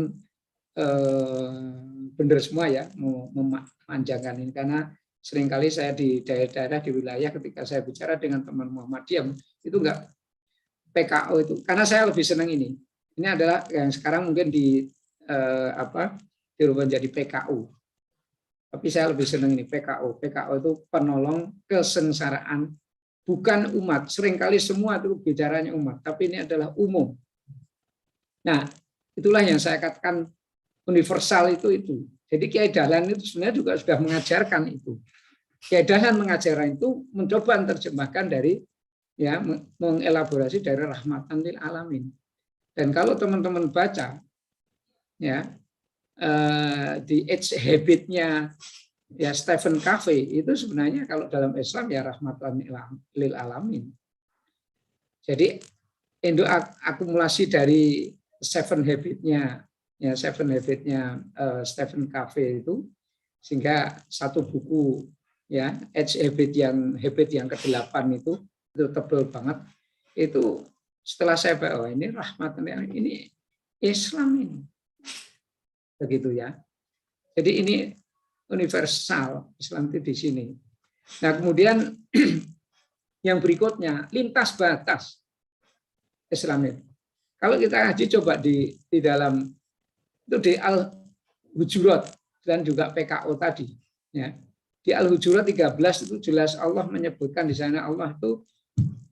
benar semua ya, mau memanjangkan ini, karena seringkali saya di daerah-daerah di wilayah ketika saya bicara dengan teman Muhammadiyah itu enggak PKO itu, karena saya lebih senang ini. Ini adalah yang sekarang mungkin dirubah menjadi PKU. Tapi saya lebih senang ini PKO. PKO itu penolong kesengsaraan, bukan umat. Seringkali semua itu bicaranya umat, tapi ini adalah umum. Nah, itulah yang saya katakan universal itu. Jadi Kiai Dahlan itu sebenarnya juga sudah mengajarkan itu. Kiai Dahlan mengajarkan itu, mencoba menerjemahkan dari ya, mengelaborasi dari rahmatan lil alamin. Dan kalau teman-teman baca ya di Age Habit-nya ya Stephen Covey, itu sebenarnya kalau dalam Islam ya rahmatan lil alamin. Jadi akumulasi dari Seven Habit-nya Stephen Covey itu, sehingga satu buku ya Age Habit yang ke-8 itu tebal banget. Itu setelah saya baca, ini rahmatan, ini Islam ini. Begitu ya. Jadi ini universal, Islam itu di sini. Nah, kemudian yang berikutnya, lintas batas Islam itu. Kalau kita ngaji coba di dalam itu di Al-Hujurat dan juga PKO tadi, ya. Di Al-Hujurat 13 itu jelas Allah menyebutkan di sana, Allah itu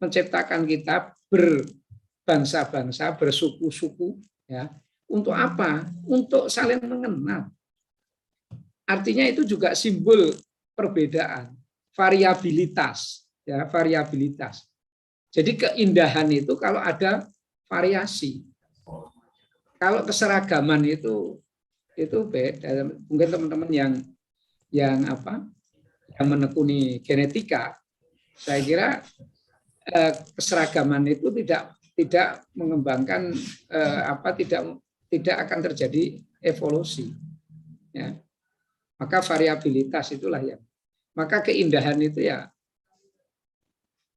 menciptakan kita berbangsa-bangsa, bersuku-suku, ya. Untuk apa? Untuk saling mengenal. Artinya itu juga simbol perbedaan, variabilitas, ya, variabilitas. Jadi keindahan itu kalau ada variasi. Kalau keseragaman itu beda. Mungkin teman-teman yang menekuni genetika, saya kira keseragaman itu tidak mengembangkan tidak akan terjadi evolusi, ya. Maka variabilitas itulah yang, maka keindahan itu ya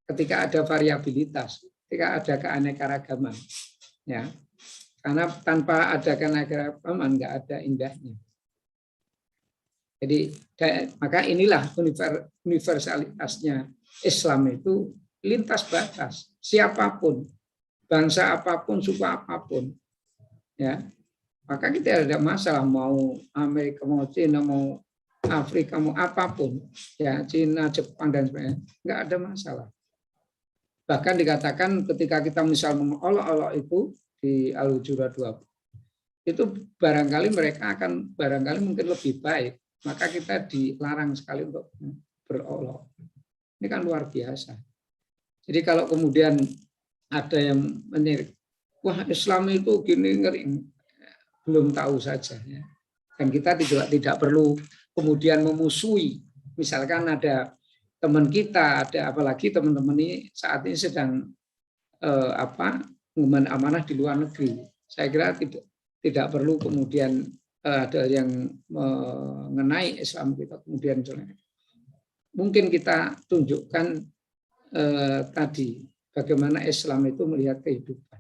ketika ada variabilitas, ketika ada keanekaragaman, ya. Karena tanpa ada keanekaragaman nggak ada indahnya. Jadi maka inilah universalitasnya Islam itu lintas batas, siapapun, bangsa apapun, suku apapun, ya. Maka kita tidak ada masalah mau Amerika, mau Cina, mau Afrika, mau apapun, ya, Cina, Jepang dan sebagainya, nggak ada masalah. Bahkan dikatakan ketika kita misal mengolok-olok itu di Al-Hujurat 20, itu barangkali mereka akan mungkin lebih baik, maka kita dilarang sekali untuk berolok. Ini kan luar biasa. Jadi kalau kemudian ada yang menirik, wah Islam itu gini, ngeri, belum tahu saja, ya. Dan kita tidak perlu kemudian memusuhi. Misalkan ada teman kita, ada apalagi teman-teman ini saat ini sedang mengemban amanah di luar negeri. Saya kira tidak perlu kemudian ada yang mengenai Islam kita kemudian mungkin kita tunjukkan tadi bagaimana Islam itu melihat kehidupan,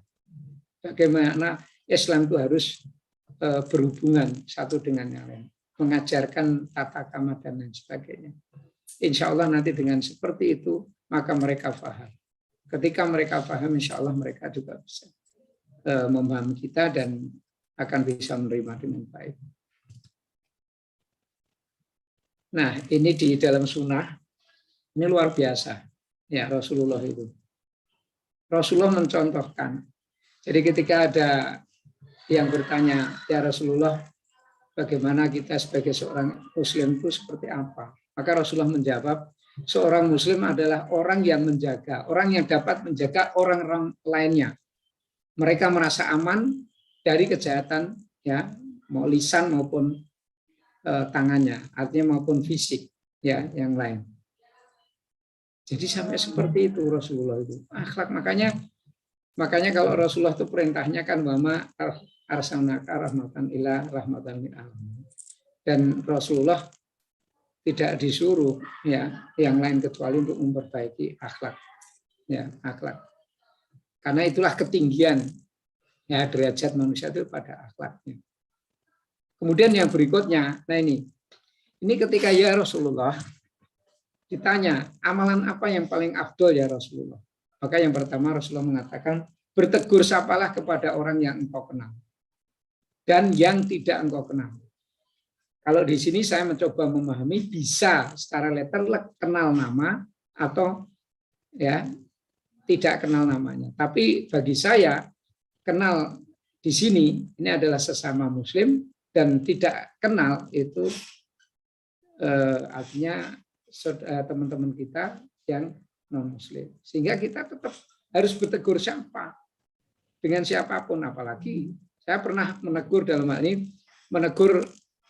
bagaimana Islam itu harus berhubungan satu dengan yang lain, mengajarkan tata krama dan lain sebagainya. Insya Allah nanti dengan seperti itu maka mereka paham. Ketika mereka paham, insya Allah mereka juga bisa memahami kita dan akan bisa menerima dengan baik. Nah, ini di dalam sunnah, ini luar biasa. Ya, Rasulullah itu. Rasulullah mencontohkan. Jadi ketika ada yang bertanya, ya Rasulullah, bagaimana kita sebagai seorang Muslim itu seperti apa? Maka Rasulullah menjawab, seorang Muslim adalah orang yang menjaga, orang yang dapat menjaga orang-orang lainnya. Mereka merasa aman dari kejahatan, ya, mau lisan maupun tangannya, artinya maupun fisik, ya, yang lain. Jadi sampai seperti itu Rasulullah itu akhlak. Makanya kalau Rasulullah itu perintahnya kan wama arsalnaka rahmatan ila rahmatan lil alamin. Dan Rasulullah tidak disuruh ya yang lain kecuali untuk memperbaiki akhlak, ya, akhlak. Karena itulah ketinggian ya derajat manusia itu pada akhlaknya. Kemudian yang berikutnya, nah ini ketika ya Rasulullah ditanya amalan apa yang paling afdol ya Rasulullah. Maka yang pertama Rasulullah mengatakan bertegur sapalah kepada orang yang engkau kenal dan yang tidak engkau kenal. Kalau di sini saya mencoba memahami bisa secara letter kenal nama atau ya tidak kenal namanya. Tapi bagi saya kenal di sini ini adalah sesama Muslim dan tidak kenal itu artinya teman-teman kita yang non Muslim. Sehingga kita tetap harus bertegur sapa dengan siapapun, apalagi saya pernah menegur dalam hal ini menegur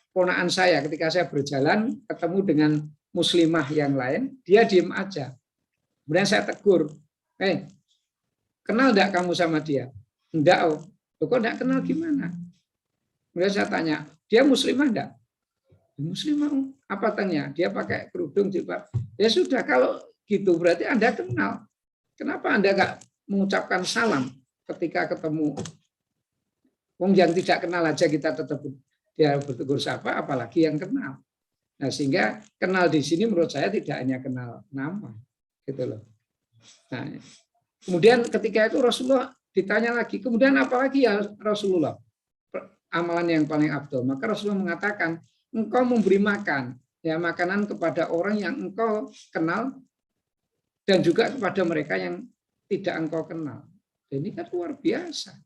ponakan saya ketika saya berjalan ketemu dengan muslimah yang lain, dia diem aja. Kemudian saya tegur, kenal enggak kamu sama dia? Enggak, oh. Kok enggak kenal gimana? Kemudian saya tanya, dia muslimah enggak? Muslimah, apa tanya? Dia pakai kerudung jilbab. Ya sudah, kalau gitu berarti Anda kenal. Kenapa Anda enggak mengucapkan salam ketika ketemu? Wong yang tidak kenal aja kita tetap dia bertegur sapa, apalagi yang kenal. Nah, sehingga kenal di sini menurut saya tidak hanya kenal nama, gitu loh. Nah, kemudian ketika itu Rasulullah ditanya lagi, kemudian apalagi ya Rasulullah amalan yang paling afdol? Maka Rasulullah mengatakan, engkau memberi makan ya makanan kepada orang yang engkau kenal dan juga kepada mereka yang tidak engkau kenal. Ini kan luar biasa.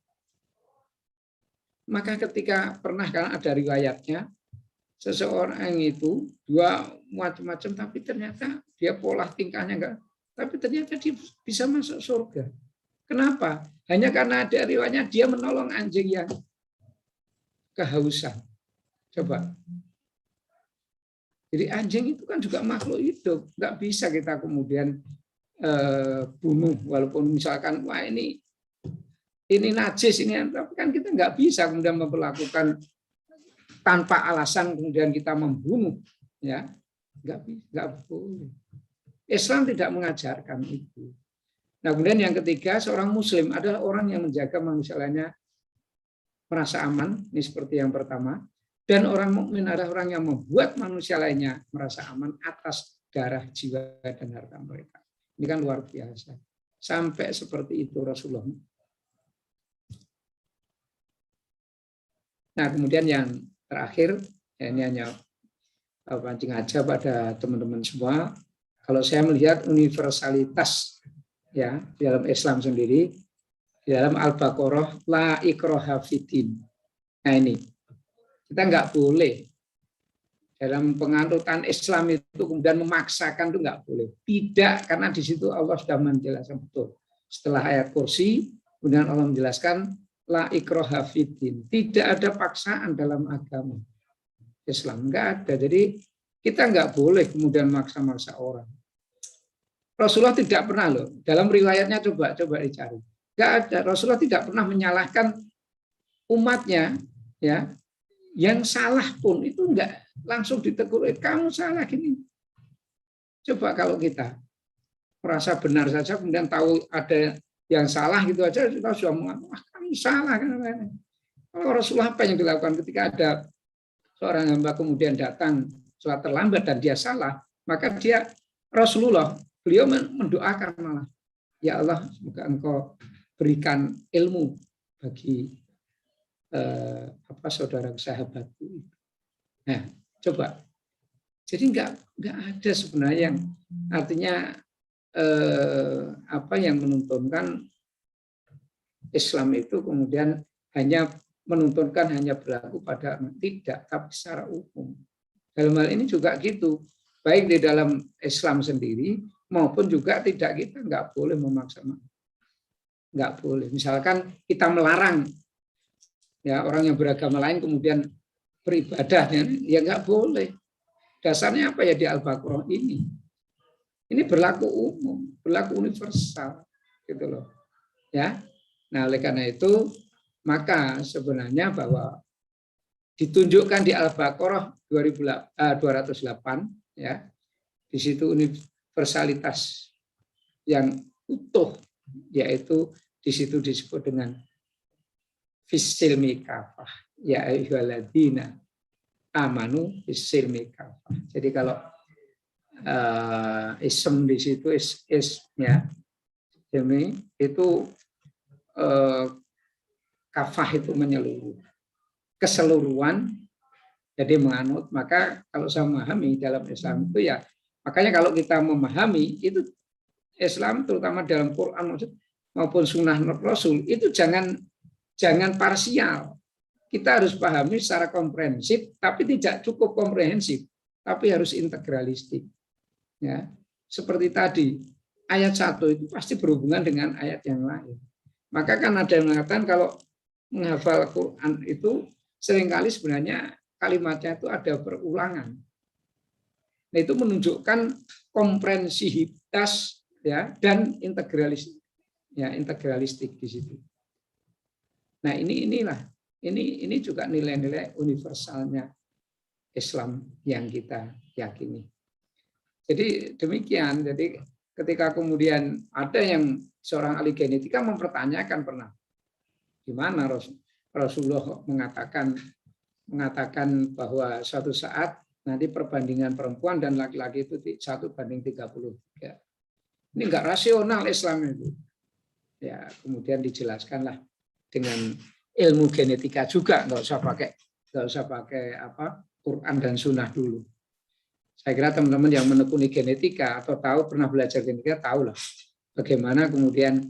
Maka ketika pernah kan ada riwayatnya seseorang itu dua macam-macam tapi ternyata dia pola tingkahnya enggak, tapi ternyata dia bisa masuk surga. Kenapa? Hanya karena ada riwayatnya dia menolong anjing yang kehausan. Coba. Jadi anjing itu kan juga makhluk hidup, nggak bisa kita kemudian bunuh walaupun misalkan wah ini najis ini, tapi kan kita nggak bisa kemudian memperlakukan tanpa alasan kemudian kita membunuh, ya nggak boleh. Islam tidak mengajarkan itu. Nah kemudian yang ketiga seorang Muslim adalah orang yang menjaga manusia lainnya merasa aman, ini seperti yang pertama. Dan orang mukmin adalah orang yang membuat manusia lainnya merasa aman atas darah, jiwa, dan harta mereka. Ini kan luar biasa. Sampai seperti itu Rasulullah. Nah, kemudian yang terakhir, ya ini hanya pancing aja pada teman-teman semua. Kalau saya melihat universalitas ya dalam Islam sendiri, di dalam Al-Baqarah, la ikraha fiddin. Nah ini, kita nggak boleh dalam penganutan Islam itu kemudian memaksakan, itu nggak boleh. Tidak, karena di situ Allah sudah menjelaskan betul. Setelah ayat kursi, kemudian Allah menjelaskan la ikraha fiddin. Tidak ada paksaan dalam agama Islam, nggak ada. Jadi kita nggak boleh kemudian maksa-maksa orang. Rasulullah tidak pernah loh dalam riwayatnya coba dicari. Nggak ada. Rasulullah tidak pernah menyalahkan umatnya, ya. Yang salah pun itu enggak langsung ditegur, kamu salah gini. Coba kalau kita merasa benar saja kemudian tahu ada yang salah gitu aja kita sudah mengatakan, wah kamu salah kan. Kalau Rasulullah apa yang dilakukan ketika ada seorang hamba kemudian datang sholat terlambat dan dia salah, maka Rasulullah beliau mendoakan malah, ya Allah semoga engkau berikan ilmu bagi saudara sahabatku itu. Nah, coba. Jadi nggak ada sebenarnya yang artinya yang menuntunkan Islam itu kemudian hanya menuntunkan hanya berlaku pada tidak, tapi secara umum. Dalam hal ini juga gitu, baik di dalam Islam sendiri maupun juga tidak, kita nggak boleh memaksa, nggak boleh. Misalkan kita melarang ya orang yang beragama lain kemudian beribadah, ya nggak boleh. Dasarnya apa ya di Al-Baqarah ini? Ini berlaku umum, berlaku universal, gitu loh. Ya. Nah, oleh karena itu maka sebenarnya bahwa ditunjukkan di Al-Baqarah 208 ya. Di situ universalitas yang utuh, yaitu di situ disebut dengan fisilmi kafah, ya ayyuhalladzina amanu fisilmi kafah. Jadi kalau ism di situ ismnya ini itu kafah itu menyeluruh, keseluruhan, jadi menganut. Maka kalau saya memahami dalam Islam itu ya, makanya kalau kita memahami itu Islam terutama dalam Quran maupun Sunnah Rasul itu jangan parsial. Kita harus pahami secara komprehensif, tapi tidak cukup komprehensif, tapi harus integralistik. Ya, seperti tadi ayat 1 itu pasti berhubungan dengan ayat yang lain. Maka kan ada yang mengatakan kalau menghafal Quran itu seringkali sebenarnya kalimatnya itu ada berulangan. Nah, itu menunjukkan komprehensivitas ya dan integralistik. Ya, integralistik di situ. Nah, ini juga nilai-nilai universalnya Islam yang kita yakini. Jadi demikian. Jadi ketika kemudian ada yang seorang ahli genetika mempertanyakan pernah di mana Rasulullah mengatakan bahwa suatu saat nanti perbandingan perempuan dan laki-laki itu 1:33. Ini enggak rasional Islam itu. Ya, kemudian dijelaskanlah dengan ilmu genetika juga, nggak usah pakai Quran dan Sunnah dulu. Saya kira teman-teman yang menekuni genetika atau pernah belajar genetika tahu lah bagaimana kemudian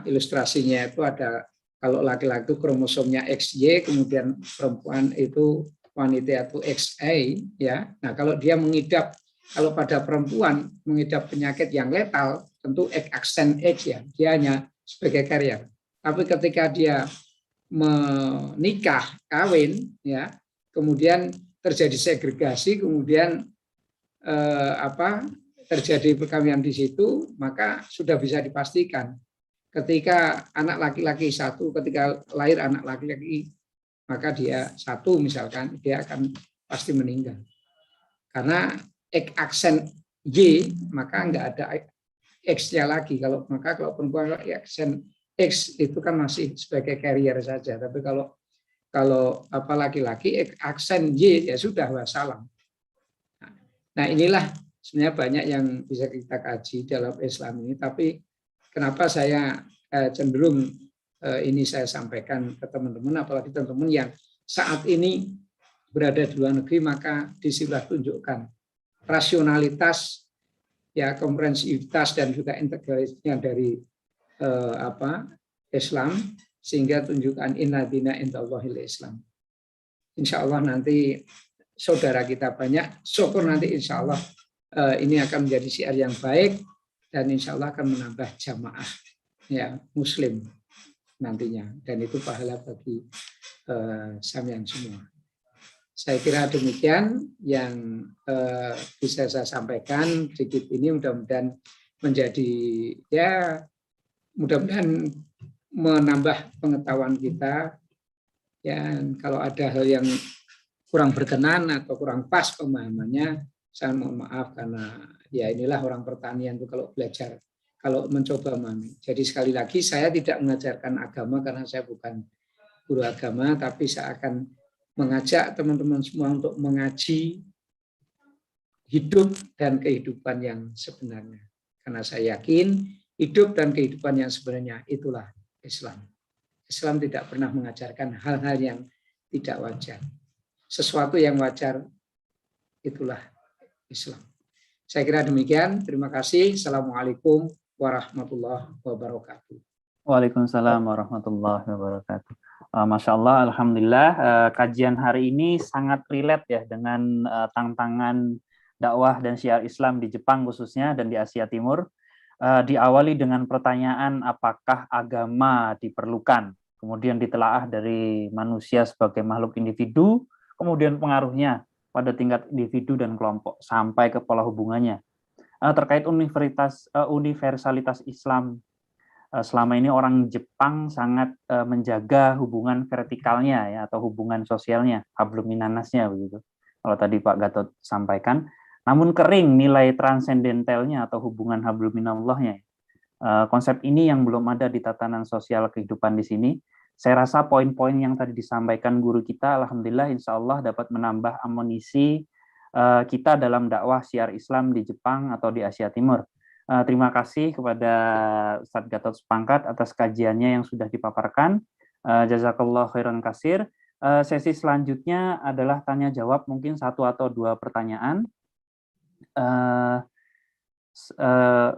ilustrasinya itu ada, kalau laki-laki itu kromosomnya XY, kemudian perempuan itu wanita itu XA ya. Nah, kalau dia kalau pada perempuan mengidap penyakit yang letal tentu aksen X ya, dia hanya sebagai carrier. Tapi ketika dia menikah, kawin, ya, kemudian terjadi segregasi, kemudian terjadi perkawinan di situ, maka sudah bisa dipastikan ketika anak laki-laki satu, ketika lahir anak laki-laki, maka dia satu misalkan, dia akan pasti meninggal. Karena aksen Y, maka enggak ada X-nya lagi. Kalau perempuan aksen X itu kan masih sebagai carrier saja, tapi kalau laki-laki aksen Y ya sudah wassalam. Nah, inilah sebenarnya banyak yang bisa kita kaji dalam Islam ini, tapi kenapa saya cenderung ini saya sampaikan ke teman-teman, apalagi teman-teman yang saat ini berada di luar negeri, maka disinilah tunjukkan rasionalitas, ya, komprehensivitas dan juga integrasinya dari Islam, sehingga tunjukkan inna dina indallahil Islam. Insya Allah nanti saudara kita banyak, syukur nanti insya Allah ini akan menjadi syiar yang baik dan insya Allah akan menambah jamaah ya Muslim nantinya, dan itu pahala bagi sampean semua. Saya kira demikian yang bisa saya sampaikan sedikit ini, mudah-mudahan menjadi ya mudah-mudahan menambah pengetahuan kita. Ya, kalau ada hal yang kurang berkenan atau kurang pas pemahamannya, saya mohon maaf, karena ya inilah orang pertanian itu kalau kalau mencoba memahami. Jadi sekali lagi saya tidak mengajarkan agama karena saya bukan guru agama, tapi saya akan mengajak teman-teman semua untuk mengaji hidup dan kehidupan yang sebenarnya. Karena saya yakin hidup dan kehidupan yang sebenarnya itulah Islam. Islam tidak pernah mengajarkan hal-hal yang tidak wajar. Sesuatu yang wajar itulah Islam. Saya kira demikian. Terima kasih. Assalamualaikum warahmatullahi wabarakatuh. Waalaikumsalam warahmatullahi wabarakatuh. Masya Allah, Alhamdulillah, kajian hari ini sangat relate ya dengan tantangan dakwah dan syiar Islam di Jepang khususnya dan di Asia Timur. Diawali dengan pertanyaan apakah agama diperlukan, kemudian ditelaah dari manusia sebagai makhluk individu, kemudian pengaruhnya pada tingkat individu dan kelompok, sampai ke pola hubungannya. Terkait universalitas Islam, selama ini orang Jepang sangat menjaga hubungan vertikalnya ya, atau hubungan sosialnya, hablum minannasnya begitu. Kalau tadi Pak Gatot sampaikan, namun kering nilai transendentalnya atau hubungan hablum minallahnya. Konsep ini yang belum ada di tatanan sosial kehidupan di sini. Saya rasa poin-poin yang tadi disampaikan guru kita, alhamdulillah insya Allah dapat menambah amunisi kita dalam dakwah syiar Islam di Jepang atau di Asia Timur. Terima kasih kepada Ustadz Gatot Supangkat atas kajiannya yang sudah dipaparkan. Jazakallah khairan kasir. Sesi selanjutnya adalah tanya jawab, mungkin 1 atau 2 pertanyaan.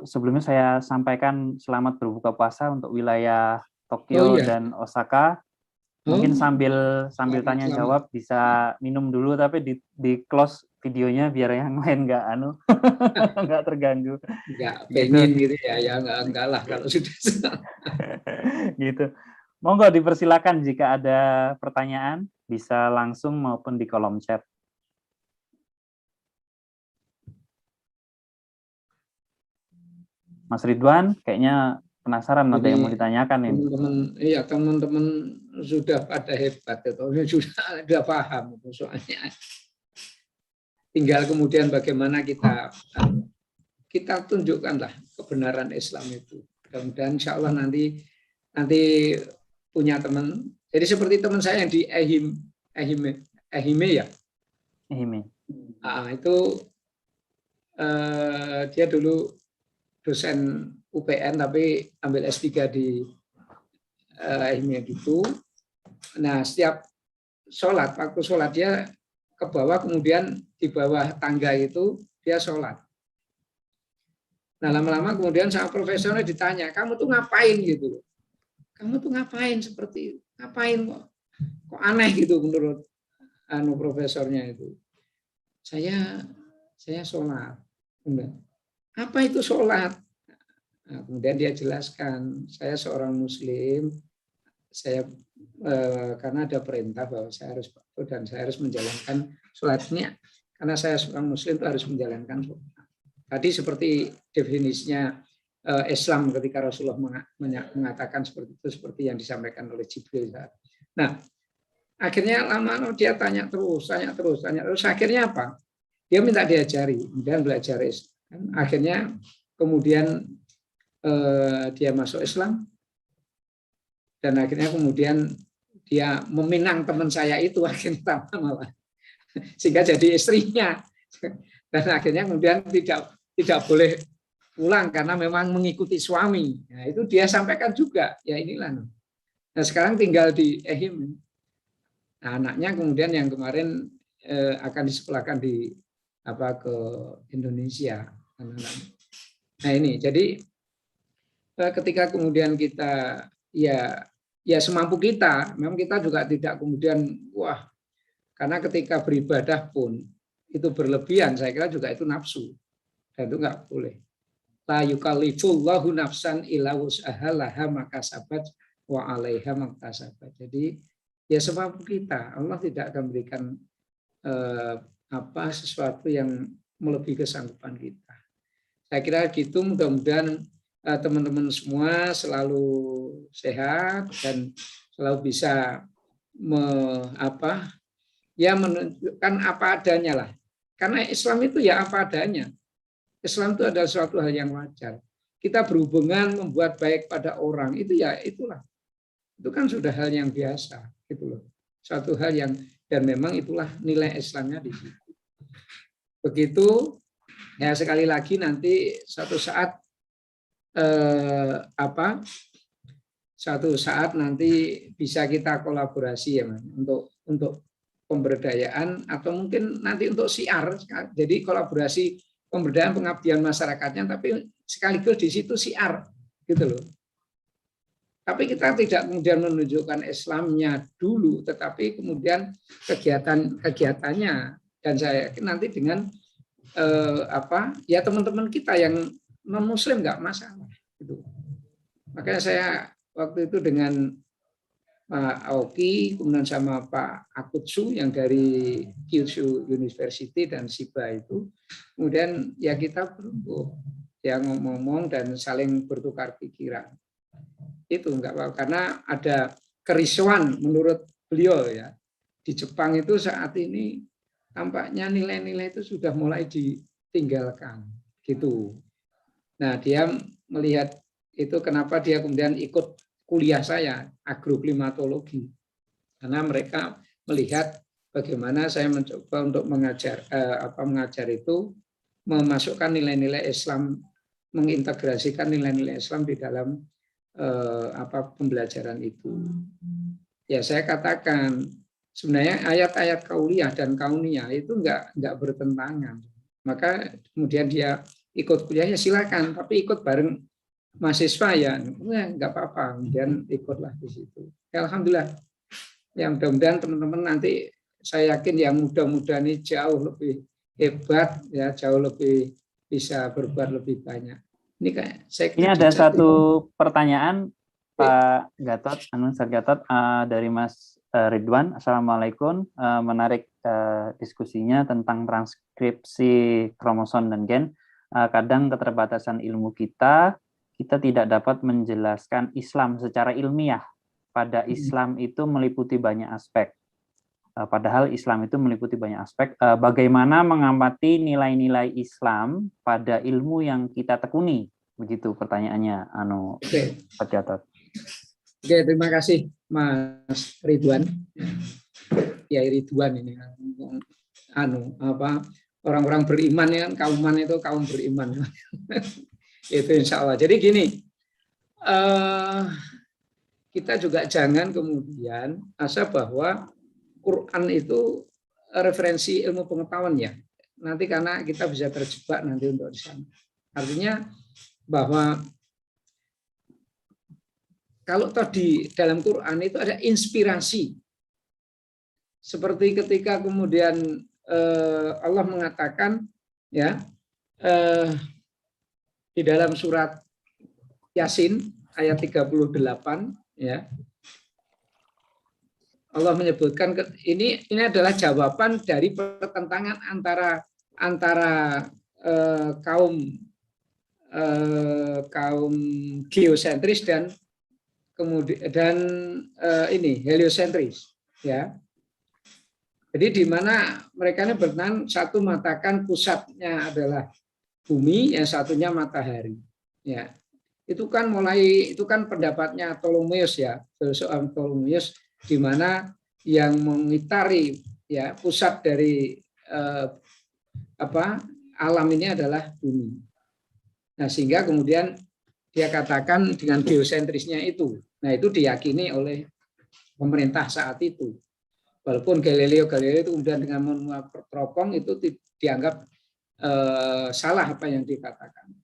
Sebelumnya saya sampaikan selamat berbuka puasa untuk wilayah Tokyo dan Osaka. Mungkin sambil tanya jawab bisa minum dulu, tapi di close videonya biar yang lain nggak terganggu. Nggak pengen gitu ya nggak lah kalau sudah. Gitu. Monggo dipersilakan jika ada pertanyaan, bisa langsung maupun di kolom chat. Mas Ridwan, kayaknya penasaran ada yang mau ditanyakan ini. Teman-teman sudah pada hebat itu, sudah paham itu soalnya. Tinggal kemudian bagaimana kita tunjukkanlah kebenaran Islam itu. Mudah-mudahan insya Allah nanti punya teman. Jadi seperti teman saya yang di Ehime ya. Ehime. Itu dia dulu dosen UPN tapi ambil S3 di Ehime gitu. Nah, setiap waktu sholat dia ke bawah, kemudian di bawah tangga itu dia sholat. Nah, lama-lama kemudian sama profesornya ditanya, kamu tuh ngapain gitu? Kamu tuh ngapain seperti ngapain kok aneh gitu menurut profesornya itu. Saya sholat. Apa itu sholat? Nah, kemudian dia jelaskan, saya seorang Muslim, saya karena ada perintah bahwa saya harus menjalankan sholatnya, karena saya seorang Muslim itu harus menjalankan sholat. Tadi seperti definisinya Islam ketika Rasulullah mengatakan seperti itu, seperti yang disampaikan oleh Jibril. Nah, akhirnya lama dia tanya terus. Akhirnya apa? Dia minta diajari, kemudian belajar Islam. Akhirnya kemudian dia masuk Islam, dan akhirnya kemudian dia meminang teman saya itu akhirnya malah sehingga jadi istrinya, dan akhirnya kemudian tidak boleh pulang karena memang mengikuti suami. Nah, itu dia sampaikan juga ya inilah. Nah, sekarang tinggal di Ehime. Nah, anaknya kemudian yang kemarin akan disekolahkan ke Indonesia. Nah, ini jadi ketika kemudian kita ya semampu kita, memang kita juga tidak kemudian karena ketika beribadah pun itu berlebihan, saya kira juga itu nafsu, dan itu nggak boleh. La yukallifullahu nafsan illa wus'aha laha makasabat wa 'alaiha maktasabat. Jadi ya semampu kita, Allah tidak akan memberikan sesuatu yang melebihi kesanggupan kita. Saya kira gitu, mudah-mudahan teman-teman semua selalu sehat dan selalu bisa menunjukkan apa adanya lah. Karena Islam itu ya apa adanya. Islam itu adalah suatu hal yang wajar. kita berhubungan membuat baik pada orang, itu ya itulah. Itu kan sudah hal yang biasa, gitu loh. Suatu hal yang, dan memang itulah nilai Islamnya di situ. Begitu, ya sekali lagi nanti suatu saat suatu saat nanti bisa kita kolaborasi ya Man, untuk pemberdayaan atau mungkin nanti untuk siar. Jadi kolaborasi pemberdayaan pengabdian masyarakatnya, tapi sekaligus di situ siar, gitu loh. Tapi kita tidak kemudian menunjukkan Islamnya dulu, tetapi kemudian kegiatannya, dan saya yakin nanti dengan ya teman-teman kita yang non Muslim nggak masalah, gitu. Makanya saya waktu itu dengan Pak Aoki, kemudian sama Pak Akutsu yang dari Kyushu University dan Shiba itu, kemudian ya kita perlu yang ngomong dan saling bertukar pikiran. Itu enggak apa, karena ada kerisauan menurut beliau ya. Di Jepang itu saat ini tampaknya nilai-nilai itu sudah mulai ditinggalkan gitu. Nah, dia melihat itu kenapa dia kemudian ikut kuliah saya agroklimatologi, karena mereka melihat bagaimana saya mencoba untuk mengajar itu memasukkan nilai-nilai Islam, mengintegrasikan nilai-nilai Islam di dalam pembelajaran itu. Ya saya katakan sebenarnya ayat-ayat kauliyah dan kauniyah itu enggak bertentangan. Maka kemudian dia ikut kuliahnya silakan, tapi ikut bareng mahasiswa ya enggak apa-apa, kemudian ikutlah di situ. Ya, alhamdulillah. Ya mudah-mudahan teman-teman nanti, saya yakin yang muda-muda ini jauh lebih hebat ya, jauh lebih bisa berbuat lebih banyak. Ini ada satu pertanyaan Pak Gatot, Ustaz Gatot, dari Mas Ridwan. Assalamualaikum, menarik diskusinya tentang transkripsi kromosom dan gen. Kadang keterbatasan ilmu kita tidak dapat menjelaskan Islam secara ilmiah. Pada Islam itu meliputi banyak aspek. Padahal Islam itu meliputi banyak aspek. Bagaimana mengamati nilai-nilai Islam pada ilmu yang kita tekuni? Begitu pertanyaannya, Pak Gatot. Oke, terima kasih Mas Ridwan. Ya Ridwan ini orang-orang beriman ya, kauman itu kaum beriman. Itu insya Allah. Jadi gini, kita juga jangan kemudian asa bahwa Quran itu referensi ilmu pengetahuan ya. Nanti karena kita bisa terjebak nanti untuk di sana. Artinya bahwa kalau tadi dalam Quran itu ada inspirasi. Seperti ketika kemudian Allah mengatakan ya di dalam surat Yasin ayat 38 ya. Allah menyebutkan ini adalah jawaban dari pertentangan antara kaum geosentris dan kemudian ini heliosentris ya. Jadi di mana mereka ini bertentangan, satu mengatakan pusatnya adalah bumi, yang satunya matahari ya. Itu kan pendapatnya Ptolemeus ya, filsuf Ptolemeus, di mana yang mengitari ya pusat dari alam ini adalah bumi. Nah, sehingga kemudian dia katakan dengan geosentrisnya itu. Nah, itu diyakini oleh pemerintah saat itu. Walaupun Galileo itu kemudian dengan menua teropong itu dianggap salah apa yang dikatakan.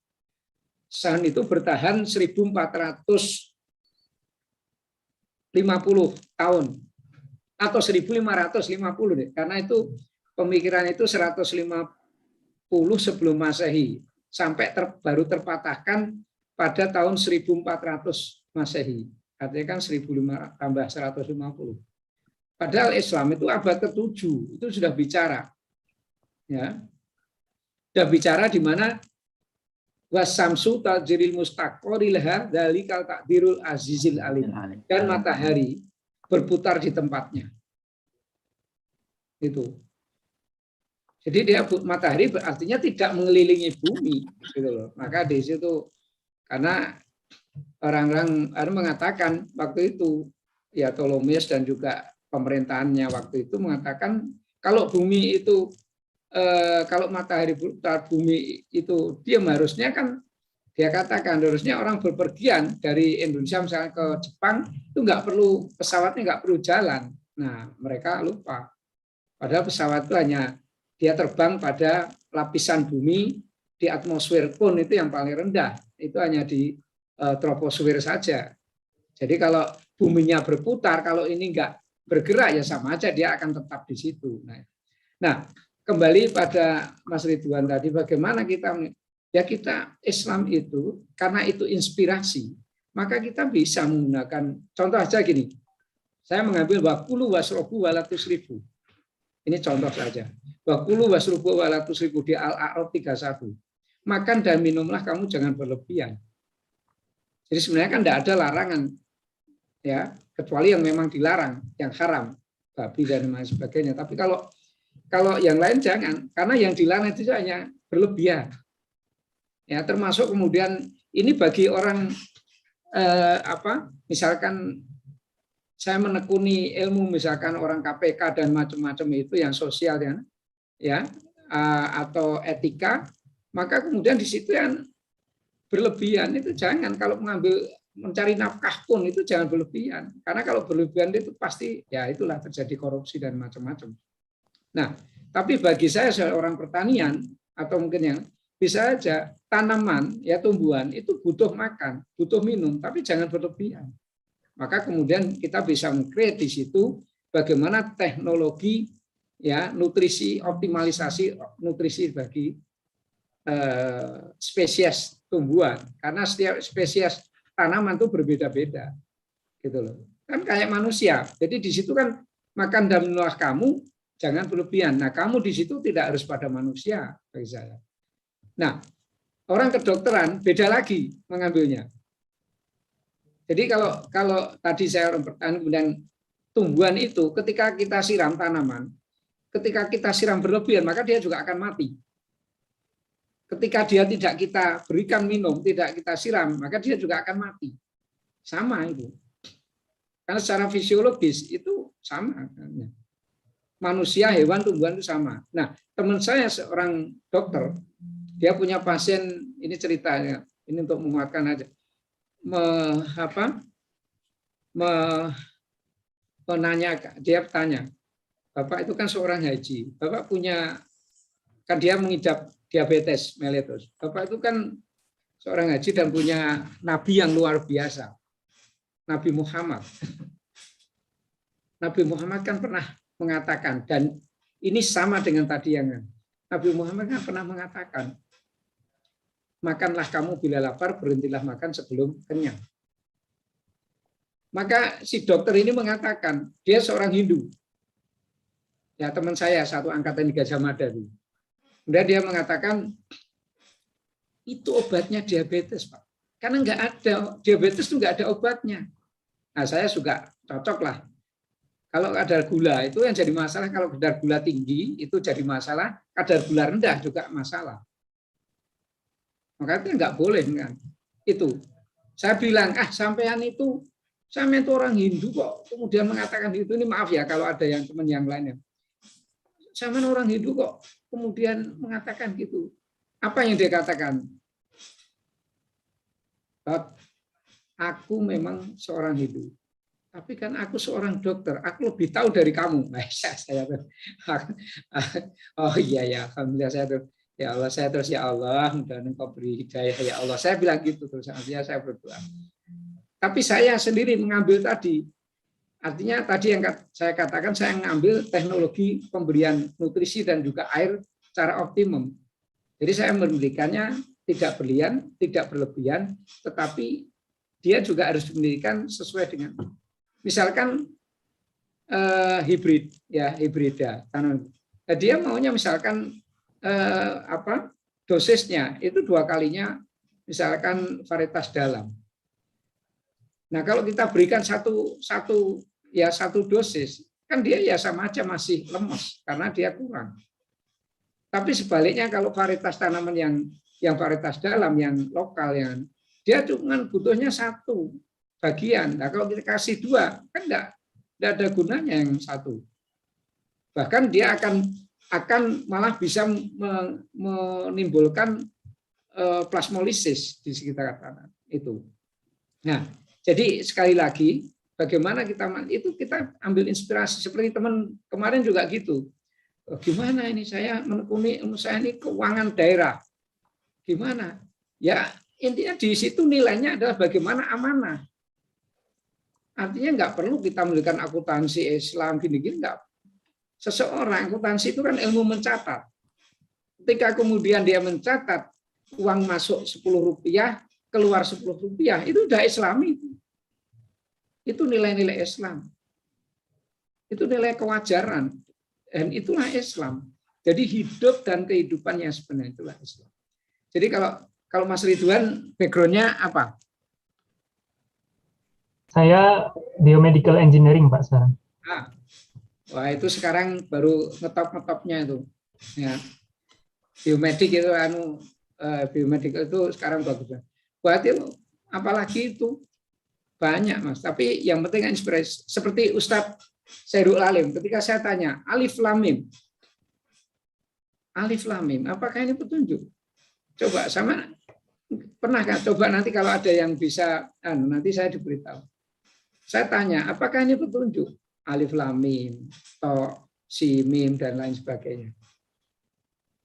Sun itu bertahan 1450 tahun atau 1550 deh, karena itu pemikiran itu 150 sebelum Masehi sampai baru terpatahkan pada tahun 1400 Masehi. Artinya kan 1500 tambah 150. Padahal Islam itu abad ke-7 itu sudah bicara. Ya. Sudah bicara di mana wasamsu tajril mustaqori laha dzalikal taqdirul azizil alim, dan matahari berputar di tempatnya. Itu. Jadi dia matahari artinya tidak mengelilingi bumi gitu loh. Maka di situ Karena orang-orang mengatakan waktu itu, ya Ptolemeus dan juga pemerintahannya waktu itu mengatakan kalau bumi itu kalau matahari berputar bumi itu diam, harusnya kan dia katakan harusnya orang berpergian dari Indonesia misalnya ke Jepang itu nggak perlu pesawatnya, nggak perlu jalan. Nah mereka lupa. Padahal pesawat itu hanya dia terbang pada lapisan bumi, di atmosfer pun itu yang paling rendah, itu hanya di troposfer saja. Jadi kalau buminya berputar, kalau ini nggak bergerak ya sama aja dia akan tetap di situ. Nah, kembali pada Mas Ridwan tadi, bagaimana kita Islam itu karena itu inspirasi, maka kita bisa menggunakan contoh aja gini. Saya mengambil wakulu wasrobu walatus ribu. Ini contoh saja. Wakulu wasrobu walatus ribu di Al-A'raf 31. Makan dan minumlah kamu jangan berlebihan. Jadi sebenarnya kan tidak ada larangan, ya, kecuali yang memang dilarang, yang haram, babi dan lain sebagainya. Tapi kalau yang lain jangan, karena yang dilarang itu hanya berlebihan. Ya, termasuk kemudian ini bagi orang misalkan saya menekuni ilmu, misalkan orang KPK dan macam-macam itu yang sosial ya atau etika, maka kemudian di situ yang berlebihan itu jangan. Kalau mencari nafkah pun itu jangan berlebihan, karena kalau berlebihan itu pasti ya itulah terjadi korupsi dan macam-macam. Nah, tapi bagi saya seorang pertanian atau mungkin yang bisa aja tanaman ya tumbuhan itu butuh makan, butuh minum, tapi jangan berlebihan. Maka kemudian kita bisa meng-create di situ bagaimana teknologi ya nutrisi, optimalisasi nutrisi bagi spesies tumbuhan, karena setiap spesies tanaman itu berbeda-beda, gitu loh. Kan kayak manusia. Jadi di situ kan makan dan minumlah kamu jangan berlebihan. Nah, kamu di situ tidak harus pada manusia bagi saya. Nah, orang kedokteran beda lagi mengambilnya. Jadi kalau tadi saya orang pertanian kemudian tumbuhan itu ketika kita siram tanaman, ketika kita siram berlebihan maka dia juga akan mati. Ketika dia tidak kita berikan minum, tidak kita siram, maka dia juga akan mati. Sama itu. Karena secara fisiologis itu sama. Manusia, hewan, tumbuhan itu sama. Nah, teman saya seorang dokter, dia punya pasien, ini ceritanya, ini untuk menguatkan aja. Dia bertanya, Bapak itu kan seorang haji, Bapak punya, kan dia mengidap diabetes mellitus. Bapak itu kan seorang haji dan punya nabi yang luar biasa, Nabi Muhammad. Nabi Muhammad kan pernah mengatakan, dan ini sama dengan tadi yang Nabi Muhammad kan pernah mengatakan, makanlah kamu bila lapar, berhentilah makan sebelum kenyang. Maka si dokter ini mengatakan, dia seorang Hindu. Ya, teman saya satu angkatan di Gajah Mada. Kemudian dia mengatakan, itu obatnya diabetes, Pak. Karena nggak ada, diabetes itu nggak ada obatnya. Nah, saya juga cocok lah. Kalau kadar gula itu yang jadi masalah, kalau kadar gula tinggi itu jadi masalah, kadar gula rendah juga masalah. Maka itu nggak boleh kan. Itu. Saya bilang, sampean itu orang Hindu kok kemudian mengatakan itu, ini maaf ya kalau ada yang teman yang lainnya. Sampean orang Hindu kok kemudian mengatakan gitu. Apa yang dia katakan? Aku memang seorang Hindu. Tapi kan aku seorang dokter, aku lebih tahu dari kamu. Oh iya ya, alhamdulillah saya tuh. Ya Allah, saya terus ya Allah, mudah-mudahan Engkau beri hidayah ya Allah. Saya bilang gitu terus, artinya saya berdoa. Tapi saya sendiri mengambil tadi, artinya tadi yang saya katakan, saya mengambil teknologi pemberian nutrisi dan juga air secara optimum. Jadi saya memberikannya tidak berlebihan, tidak berlebihan, tetapi dia juga harus diberikan sesuai dengan, misalkan hibrid, ya hibrida. Nah, dia maunya misalkan dosisnya itu 2 kalinya, misalkan varietas dalam. Nah, kalau kita berikan satu dosis, kan dia ya sama aja masih lemes karena dia kurang. Tapi sebaliknya kalau varietas tanaman yang varietas dalam, yang lokal, yang dia cuma butuhnya satu bagian. Nah, kalau kita kasih dua, kan enggak ada gunanya yang satu. Bahkan dia akan malah bisa menimbulkan plasmolisis di sekitar tanah itu. Nah, jadi sekali lagi, bagaimana kita ambil inspirasi seperti teman kemarin juga gitu. Gimana ini saya menekuni ilmu saya ini keuangan daerah. Gimana? Ya intinya di situ nilainya adalah bagaimana amanah. Artinya nggak perlu kita memberikan akuntansi Islam gini-gini, nggak. Seseorang akuntansi itu kan ilmu mencatat. Ketika kemudian dia mencatat uang masuk Rp10, keluar Rp10, itu udah Islami. Itu nilai-nilai Islam. Itu nilai kewajaran. Dan itulah Islam. Jadi hidup dan kehidupan yang sebenarnya itulah Islam. Jadi kalau Mas Ridwan background-nya apa? Saya biomedical engineering, Pak, sekarang. Wah, itu sekarang baru ngetop-ngetopnya itu. Ya. Biomedik itu biomedical itu sekarang bagus. Berarti apalagi itu banyak, Mas. Tapi yang penting inspirasi. Seperti Ustadz Sairul Alim, ketika saya tanya, Alif Lam Mim. Alif Lam Mim, apakah ini petunjuk? Coba pernah kan? Coba nanti kalau ada yang bisa, nanti saya diberitahu. Saya tanya, apakah ini petunjuk? Alif Lam Mim, To, Si, Mim, dan lain sebagainya.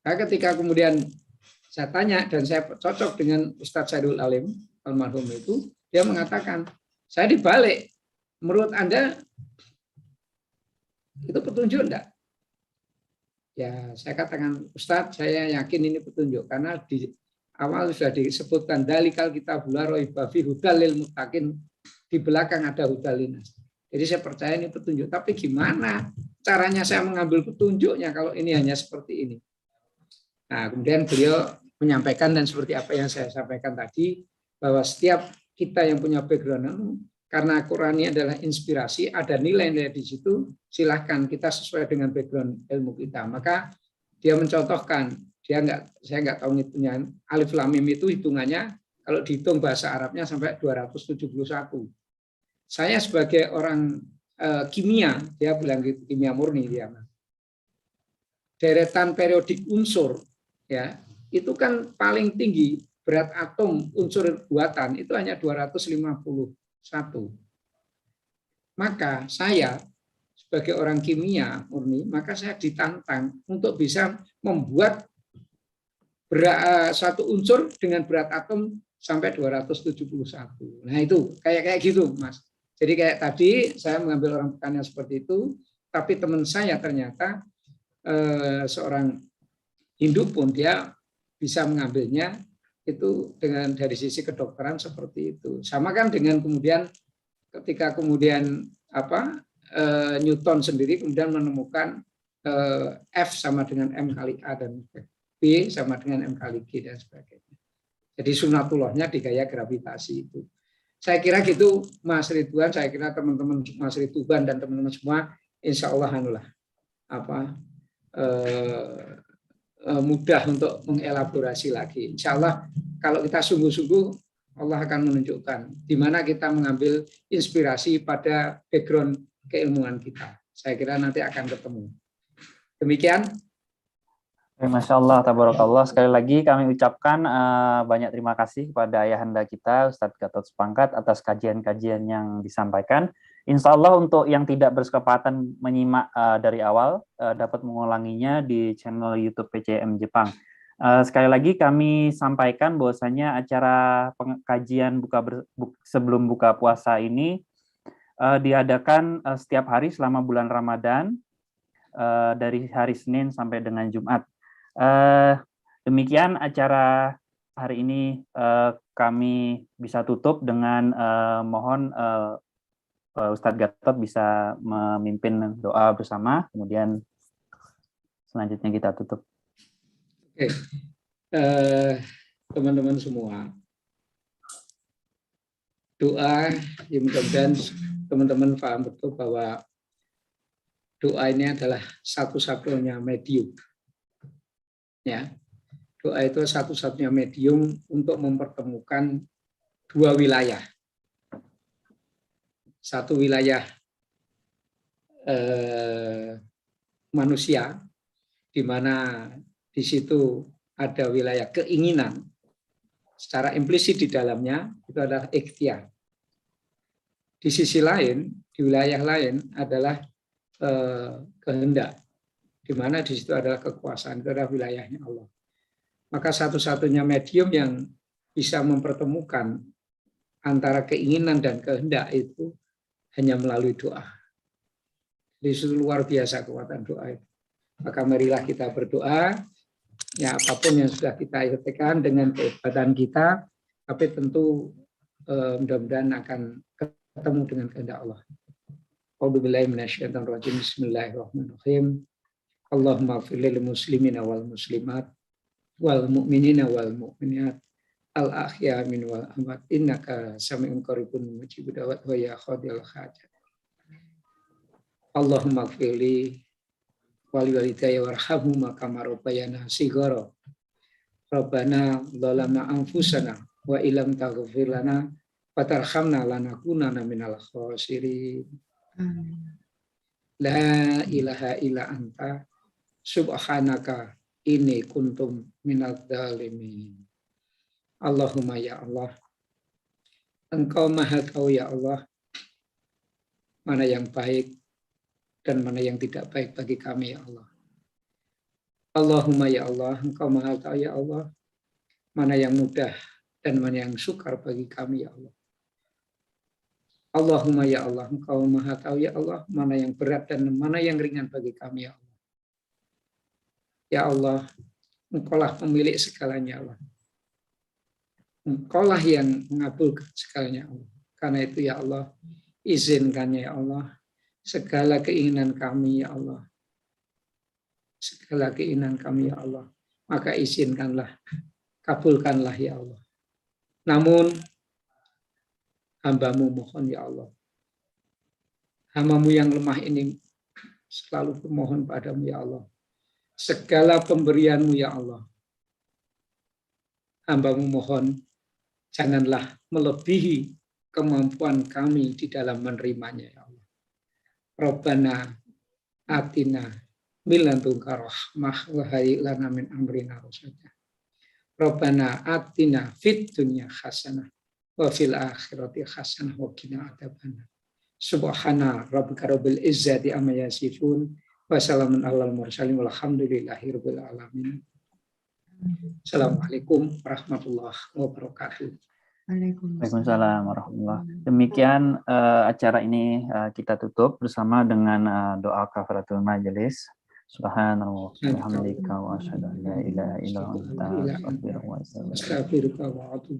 Nah, ketika kemudian saya tanya dan saya cocok dengan Ustadz Sairul Alim, almarhum itu, dia mengatakan, saya dibalik. Menurut Anda, itu petunjuk enggak? Ya, saya katakan, Ustadz, saya yakin ini petunjuk. Karena di awal sudah disebutkan, dalikal kitabul la raiba fihi hudal lil muttaqin, di belakang ada hudal linas. Jadi saya percaya ini petunjuk. Tapi gimana caranya saya mengambil petunjuknya kalau ini hanya seperti ini? Nah, kemudian beliau menyampaikan dan seperti apa yang saya sampaikan tadi, bahwa setiap kita yang punya background, karena Quran ini adalah inspirasi, ada nilai-nilai di situ, silahkan kita sesuai dengan background ilmu kita. Maka dia mencontohkan, saya nggak tahu hitungnya, Alif Lam Mim itu hitungannya, kalau dihitung bahasa Arabnya sampai 271. Saya sebagai orang kimia, dia bilang gitu, kimia murni dia. Deretan periodik unsur, ya, itu kan paling tinggi berat atom unsur buatan itu hanya 251. Maka saya sebagai orang kimia murni, maka saya ditantang untuk bisa membuat satu unsur dengan berat atom sampai 271. Nah itu kayak gitu, Mas. Jadi kayak tadi saya mengambil orang pekannya seperti itu, tapi teman saya ternyata seorang Hindu pun dia bisa mengambilnya itu dengan dari sisi kedokteran seperti itu. Sama kan dengan kemudian ketika kemudian Newton sendiri kemudian menemukan F sama dengan M kali A dan B sama dengan M kali G dan sebagainya. Jadi sunatullahnya di gaya gravitasi itu. Saya kira gitu Mas Ridwan, saya kira teman-teman Mas Ridwan dan teman-teman semua insya Allah mudah untuk mengelaborasi lagi. Insya Allah kalau kita sungguh-sungguh Allah akan menunjukkan di mana kita mengambil inspirasi pada background keilmuan kita. Saya kira nanti akan ketemu. Demikian. Masya Allah, tabarakallah. Sekali lagi kami ucapkan banyak terima kasih kepada ayahanda kita, Ustadz Gatot Subangkat, atas kajian-kajian yang disampaikan. Insya Allah untuk yang tidak berkesempatan menyimak dari awal, dapat mengulanginya di channel YouTube PCM Jepang. Sekali lagi kami sampaikan bahwasanya acara kajian sebelum buka puasa ini diadakan setiap hari selama bulan Ramadan, dari hari Senin sampai dengan Jumat. Demikian acara hari ini kami bisa tutup dengan mohon Ustadz Gatot bisa memimpin doa bersama, kemudian selanjutnya kita tutup. Oke, teman-teman semua, doa yang mudah-mudahan teman-teman paham betul bahwa doa ini adalah satu-satunya medium. Ya, doa itu satu-satunya medium untuk mempertemukan dua wilayah. Satu wilayah manusia, di mana di situ ada wilayah keinginan, secara implisit di dalamnya itu adalah ikhtiar. Di sisi lain, di wilayah lain adalah kehendak, di mana di situ adalah kekuasaan, itu adalah wilayahnya Allah. Maka satu-satunya medium yang bisa mempertemukan antara keinginan dan kehendak itu hanya melalui doa. Di situ luar biasa kekuatan doa itu. Maka marilah kita berdoa, ya apapun yang sudah kita ikhtiarkan dengan keibadatan kita, tapi tentu mudah-mudahan akan ketemu dengan kehendak Allah. A'udzubillahi minasyaitonir rajim. Bismillahirrahmanirrahim. Allahumma ighfir lil muslimina wal muslimat wal mu'minina wal mu'minat al ahya min wal amwat innaka sami'un qaribun mujibud da'wat wa ya qadil hajat. Allahumma ighfirli wali walidayya warhamhuma kama rabbayana shighara. Rabbana zalamna anfusana wa illam taghfir lana wa tarhamna lanakunanna minal khasirin. La ilaha illa anta subhanaka inni kuntum minadz zalimin. Allahumma ya Allah, Engkau Maha Tahu ya Allah, mana yang baik dan mana yang tidak baik bagi kami ya Allah. Allahumma ya Allah, Engkau Maha Tahu ya Allah, mana yang mudah dan mana yang sukar bagi kami ya Allah. Allahumma ya Allah, Engkau Maha Tahu ya Allah, mana yang berat dan mana yang ringan bagi kami ya Allah. Ya Allah, Engkaulah pemilik segalanya Allah. Engkaulah yang mengabulkan segalanya Allah. Karena itu ya Allah, izinkannya ya Allah, segala keinginan kami ya Allah. Segala keinginan kami ya Allah. Maka izinkanlah, kabulkanlah ya Allah. Namun, hamba-Mu mohon ya Allah. Hamba-Mu yang lemah ini selalu memohon padamu ya Allah. Segala pemberian-Mu ya Allah. Hamba-Mu mohon, janganlah melebihi kemampuan kami di dalam menerimanya ya Allah. Rabbana atina min ladunka rahmah wa hayyi lana min amrina rasyada. Rabbana atina fid dunya hasanah wa fil akhirati hasanah wa qina adzabannar. Subhana rabbika rabbil izzati amma yasifun wa salamun alal mursalin walhamdulillahi rabbil alamin. Assalamualaikum warahmatullahi wabarakatuh. Waalaikumsalam warahmatullahi wabarakatuh. Demikian acara ini kita tutup bersama dengan doa kafaratul majelis. Subhanallah, alhamdulillah, wa asyhadu an la ilaha illa anta, astaghfiruka wa atubu